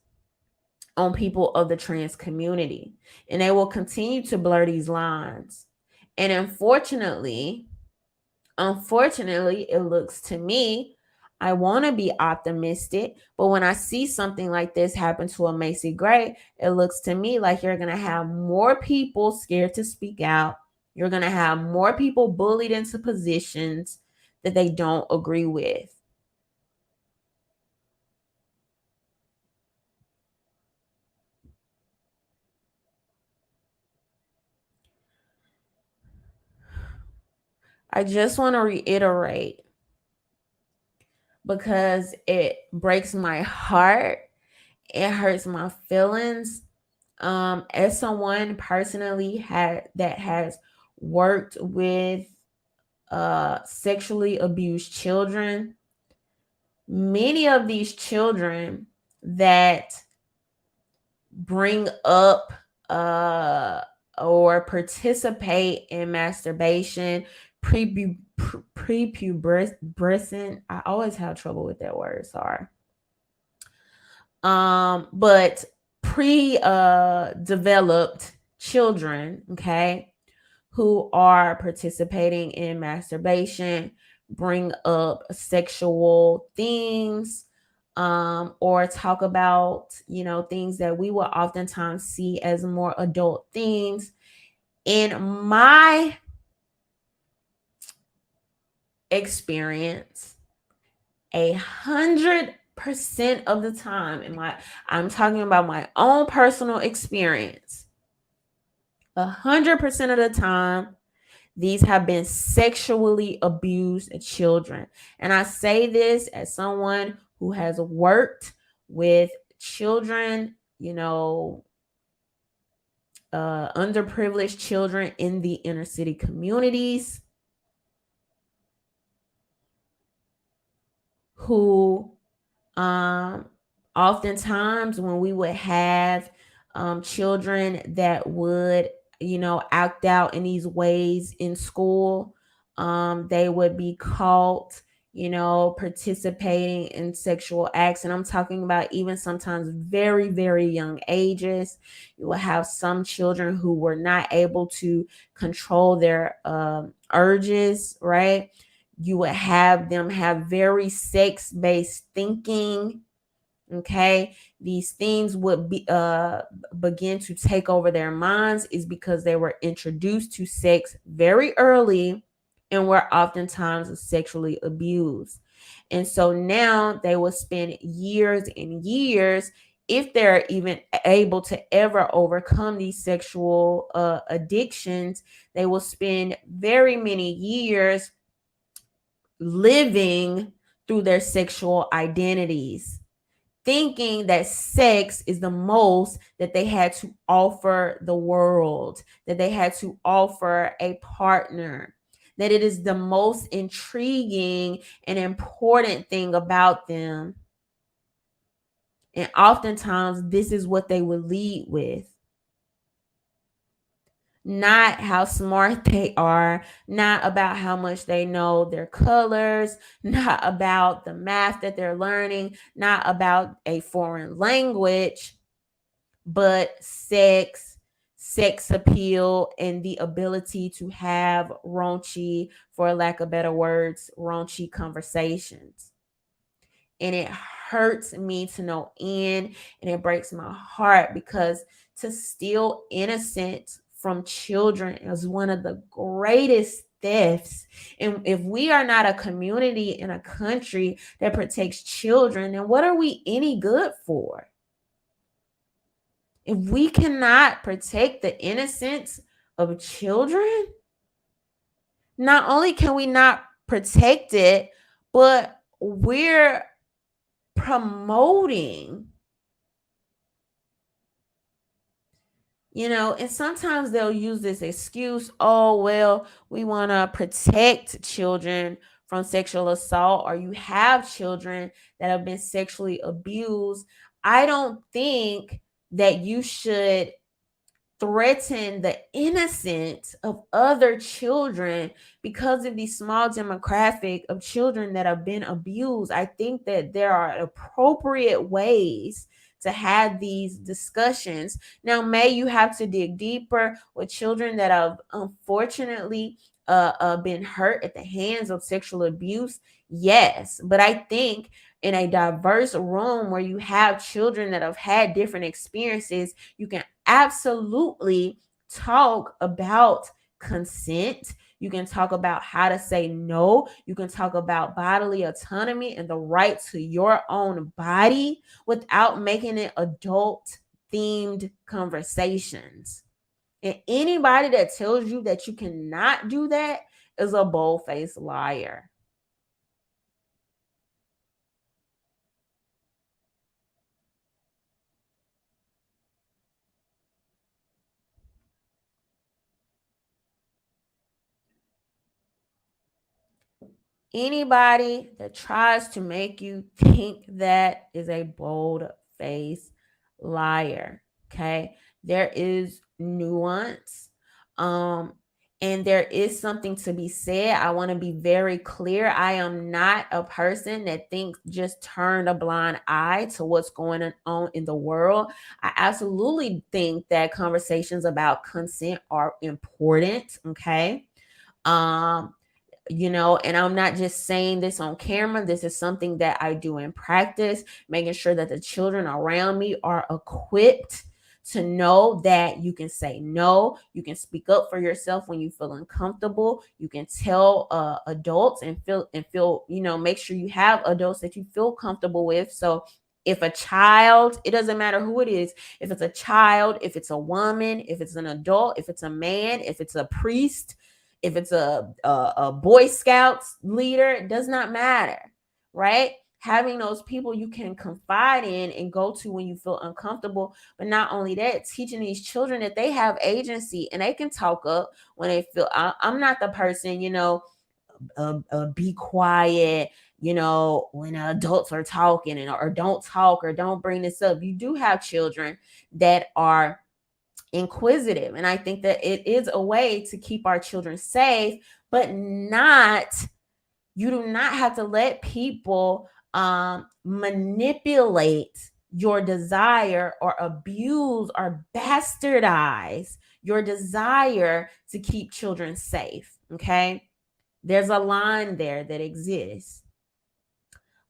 on people of the trans community. And they will continue to blur these lines. And unfortunately, it looks to me, I want to be optimistic, but when I see something like this happen to a Macy Gray, it looks to me like you're going to have more people scared to speak out. You're going to have more people bullied into positions that they don't agree with. I just want to reiterate, because it breaks my heart, it hurts my feelings. As someone personally that has worked with sexually abused children, many of these children that bring up or participate in masturbation, prepubescent. I always have trouble with that word, sorry. But developed children, okay, who are participating in masturbation, bring up sexual things, or talk about, things that we will oftentimes see as more adult things. In my experience, 100% of the time, I'm talking about my own personal experience, 100% of the time, these have been sexually abused children. And I say this as someone who has worked with children, underprivileged children in the inner city communities, who oftentimes when we would have children that would act out in these ways in school, they would be caught participating in sexual acts. And I'm talking about even sometimes very, very young ages. You will have some children who were not able to control their urges, right? You would have them have very sex-based thinking. Okay, these things would be begin to take over their minds, is because they were introduced to sex very early and were oftentimes sexually abused. And so now they will spend years and years, if they're even able to ever overcome these sexual addictions, they will spend very many years living through their sexual identities, thinking that sex is the most that they had to offer the world, that they had to offer a partner, that it is the most intriguing and important thing about them. And oftentimes this is what they would lead with. not how smart they are, not about how much they know their colors, not about the math that they're learning, not about a foreign language, but sex appeal, and the ability to have raunchy, for lack of better words, raunchy conversations. And it hurts me to no end, and it breaks my heart, because to steal innocence from children is one of the greatest thefts. And if we are not a community in a country that protects children, then what are we any good for? If we cannot protect the innocence of children, not only can we not protect it, but we're promoting, and sometimes they'll use this excuse, oh, well, we want to protect children from sexual assault, or you have children that have been sexually abused. I don't think that you should threaten the innocence of other children because of the small demographic of children that have been abused. I think that there are appropriate ways to have these discussions. Now, may you have to dig deeper with children that have unfortunately been hurt at the hands of sexual abuse. Yes, but I think in a diverse room where you have children that have had different experiences, you can absolutely talk about consent. You can talk about how to say no. You can talk about bodily autonomy and the right to your own body without making it adult themed conversations. And anybody that tells you that you cannot do that is a bold-faced liar. Anybody that tries to make you think that is a bold-faced liar. Okay. There is nuance. And there is something to be said. I want to be very clear. I am not a person that thinks just turn a blind eye to what's going on in the world. I absolutely think that conversations about consent are important. Okay. And I'm not just saying this on camera. This is something that I do in practice, making sure that the children around me are equipped to know that you can say no, you can speak up for yourself when you feel uncomfortable. You can tell adults and feel, make sure you have adults that you feel comfortable with. So if a child, it doesn't matter who it is, if it's a child, if it's a woman, if it's an adult, if it's a man, if it's a priest, if it's a Boy Scouts leader, it does not matter, right? Having those people you can confide in and go to when you feel uncomfortable. But not only that, teaching these children that they have agency and they can talk up when they feel, I'm not the person, be quiet, when adults are talking, or don't talk, or don't bring this up. You do have children that are inquisitive, and I think that it is a way to keep our children safe, but you do not have to let people manipulate your desire or abuse or bastardize your desire to keep children safe. Okay, there's a line there that exists.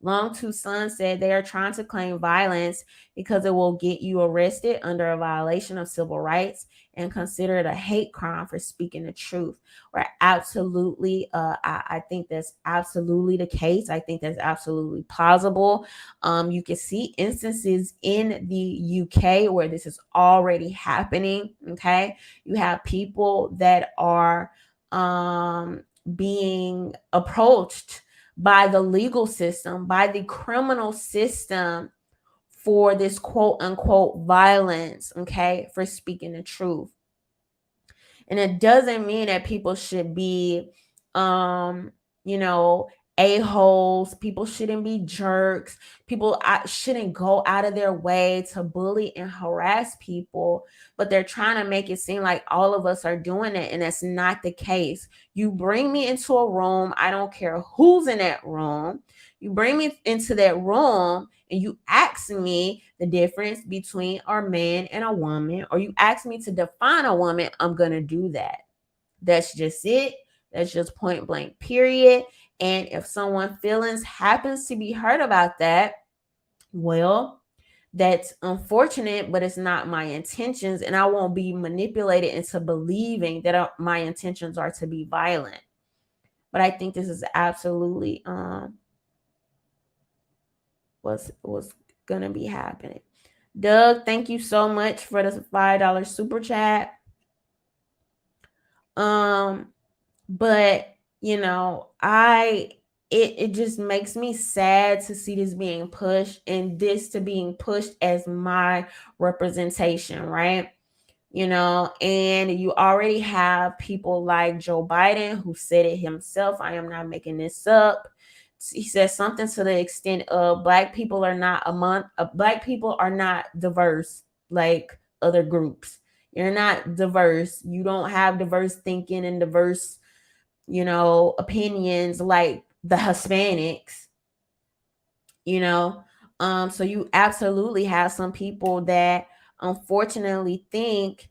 Long Two Sons said they are trying to claim violence because it will get you arrested under a violation of civil rights and consider it a hate crime for speaking the truth. Or absolutely, I think that's absolutely the case. I think that's absolutely plausible. You can see instances in the UK where this is already happening. Okay, you have people that are being approached by the legal system, by the criminal system, for this quote unquote violence, okay, for speaking the truth. And it doesn't mean that people should be, a-holes. People shouldn't be jerks. People shouldn't go out of their way to bully and harass people, but they're trying to make it seem like all of us are doing it, and that's not the case. You bring me into a room, I don't care who's in that room. You bring me into that room and you ask me the difference between a man and a woman, or you ask me to define a woman, I'm going to do that. That's just it. That's just point blank, period. And if someone's feelings happens to be hurt about that, well, that's unfortunate, but it's not my intentions. And I won't be manipulated into believing that my intentions are to be violent. But I think this is absolutely what's gonna be happening. Doug, thank you so much for the $5 super chat. But you know, it just makes me sad to see this being pushed, and this to being pushed as my representation, right? You know, and you already have people like Joe Biden who said it himself. I am not making this up. He says something to the extent of black people are not diverse like other groups. You're not diverse. You don't have diverse thinking and diverse, you know, opinions like the Hispanics, you know. So you absolutely have some people that unfortunately think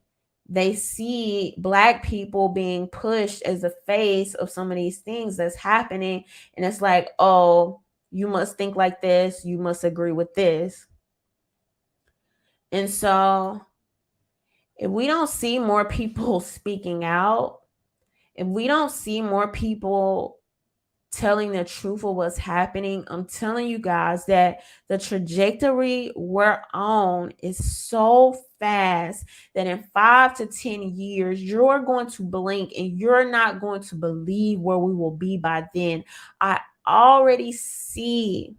they see black people being pushed as the face of some of these things that's happening, and it's like, oh, you must think like this, you must agree with this. And so if we don't see more people speaking out, if we don't see more people telling the truth of what's happening, I'm telling you guys that the trajectory we're on is so fast that in 5 to 10 years, you're going to blink and you're not going to believe where we will be by then. I already see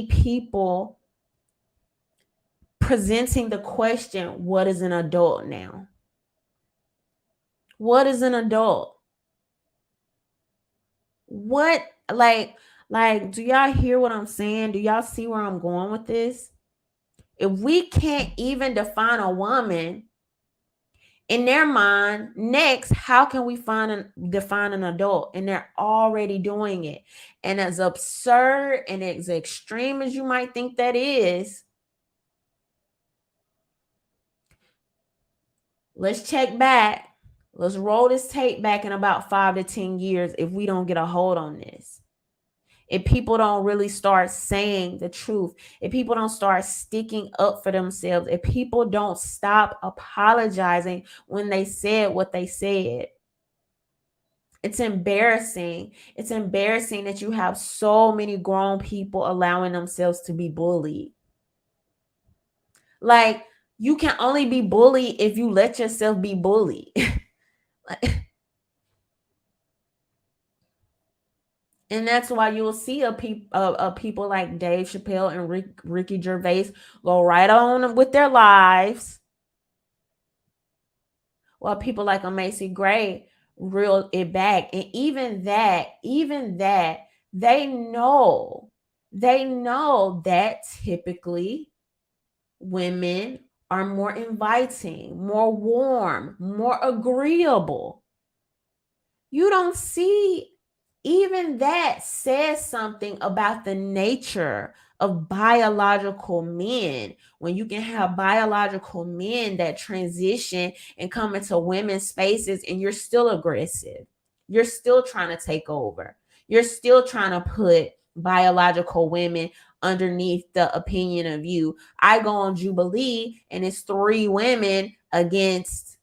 people presenting the question, what is an adult now? What is an adult? What, like, do y'all hear what I'm saying? Do y'all see where I'm going with this? If we can't even define a woman in their mind, next, how can we define an adult? And they're already doing it. And as absurd and as extreme as you might think that is, let's check back. Let's roll this tape back in about 5 to 10 years if we don't get a hold on this. If people don't really start saying the truth, if people don't start sticking up for themselves, if people don't stop apologizing when they said what they said. It's embarrassing. It's embarrassing that you have so many grown people allowing themselves to be bullied. Like, you can only be bullied if you let yourself be bullied. And that's why you'll see people like Dave Chappelle and Ricky Gervais go right on with their lives, while people like a Macy Gray reel it back. And even that, they know that typically women are more inviting, more warm, more agreeable. You don't see. Even that says something about the nature of biological men. When you can have biological men that transition and come into women's spaces and you're still aggressive. You're still trying to take over. You're still trying to put biological women underneath the opinion of you. I go on Jubilee and it's 3 women against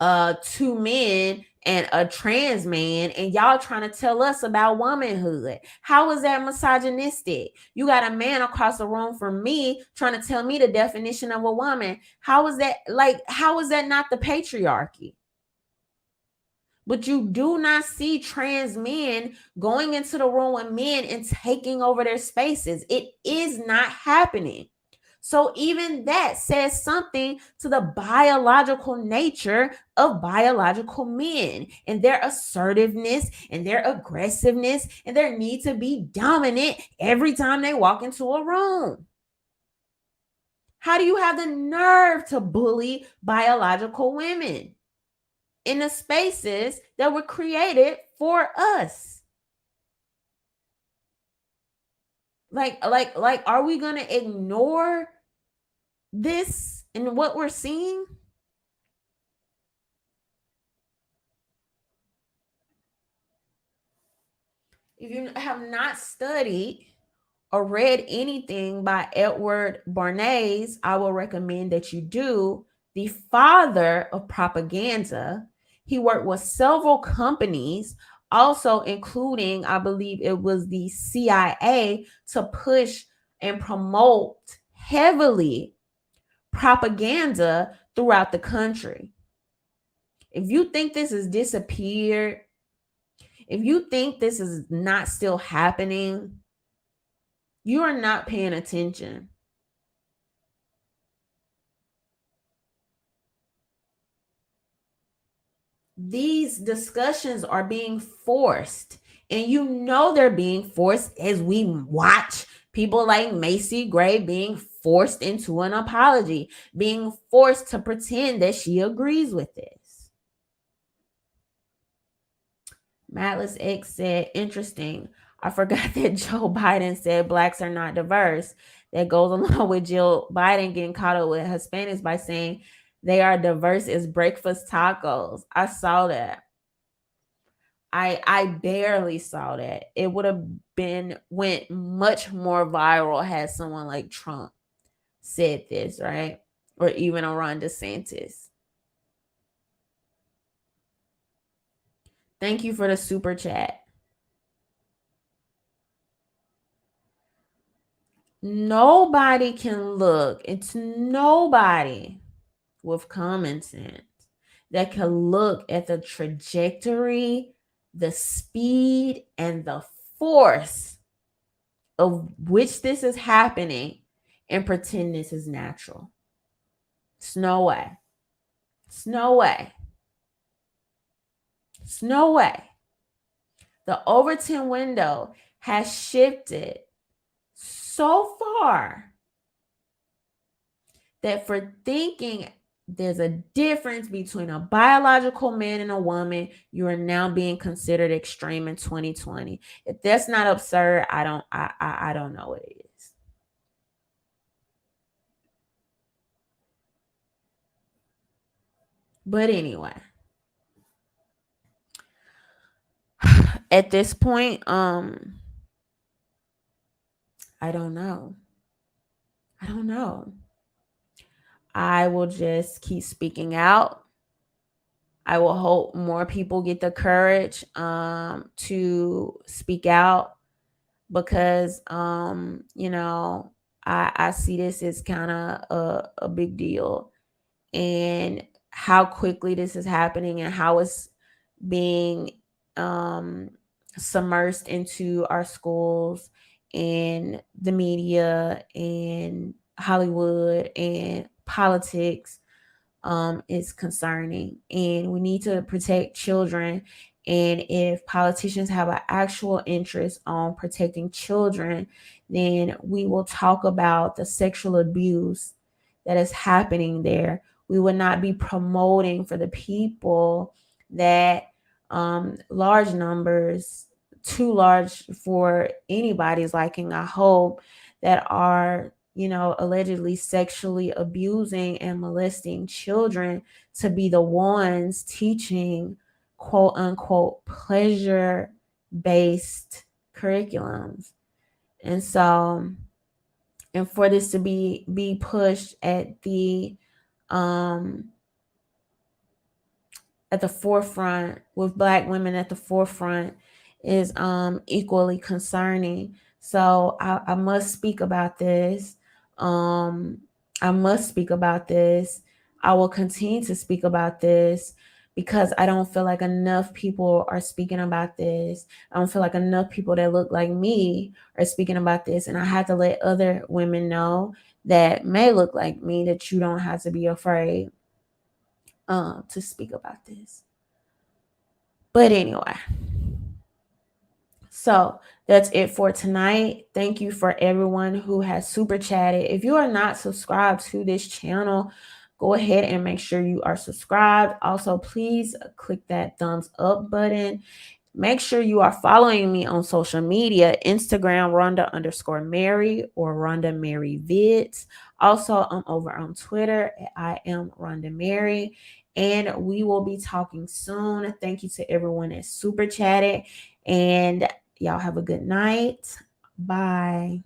2 men and a trans man, and y'all trying to tell us about womanhood. How is that misogynistic? You got a man across the room from me trying to tell me the definition of a woman. How is that not the patriarchy? But you do not see trans men going into the room with men and taking over their spaces. It is not happening. So even that says something to the biological nature of biological men and their assertiveness and their aggressiveness and their need to be dominant every time they walk into a room. How do you have the nerve to bully biological women in the spaces that were created for us? Like, are we gonna ignore this and what we're seeing? If you have not studied or read anything by Edward Bernays, I will recommend that you do. The father of propaganda. He worked with several companies, also including, I believe it was the CIA, to push and promote heavily propaganda throughout the country. If you think this has disappeared, if you think this is not still happening, you are not paying attention. These discussions are being forced, and you know they're being forced as we watch people like Macy Gray being forced into an apology, being forced to pretend that she agrees with this. Matlis X said, interesting. I forgot that Joe Biden said blacks are not diverse. That goes along with Jill Biden getting caught up with Hispanics by saying they are diverse as breakfast tacos. I saw that. I barely saw that. It would have went much more viral had someone like Trump said this, right? Or even a Ron DeSantis. Thank you for the super chat. Nobody can look. It's nobody with common sense that can look at the trajectory, the speed, and the force of which this is happening and pretend this is natural. It's no way. It's no way. It's no way. The Overton window has shifted so far that for thinking there's a difference between a biological man and a woman, you are now being considered extreme in 2020. If that's not absurd, I don't know what it is. But anyway, at this point, I don't know. I will just keep speaking out. I will hope more people get the courage to speak out because, I see this as kind of a big deal, and how quickly this is happening and how it's being submersed into our schools and the media and Hollywood and politics is concerning, and we need to protect children. And if politicians have an actual interest on protecting children, then we will talk about the sexual abuse that is happening there. We would not be promoting for the people that large numbers, too large for anybody's liking, I hope, that are allegedly sexually abusing and molesting children to be the ones teaching quote unquote pleasure based curriculums. And so, and for this to be pushed at the forefront, with Black women at the forefront, is equally concerning. So I must speak about this. I must speak about this. I will continue to speak about this because I don't feel like enough people are speaking about this. I don't feel like enough people that look like me are speaking about this. And I have to let other women know that may look like me, that you don't have to be afraid to speak about this. But anyway, so that's it for tonight. Thank you for everyone who has super chatted. If you are not subscribed to this channel, go ahead and make sure you are subscribed. Also, please click that thumbs up button. Make sure you are following me on social media, Instagram, Rhonda_Mary or RhondaMary Vids. Also, I'm over on Twitter at I am RhondaMary. And we will be talking soon. Thank you to everyone that super chatted. And y'all have a good night. Bye.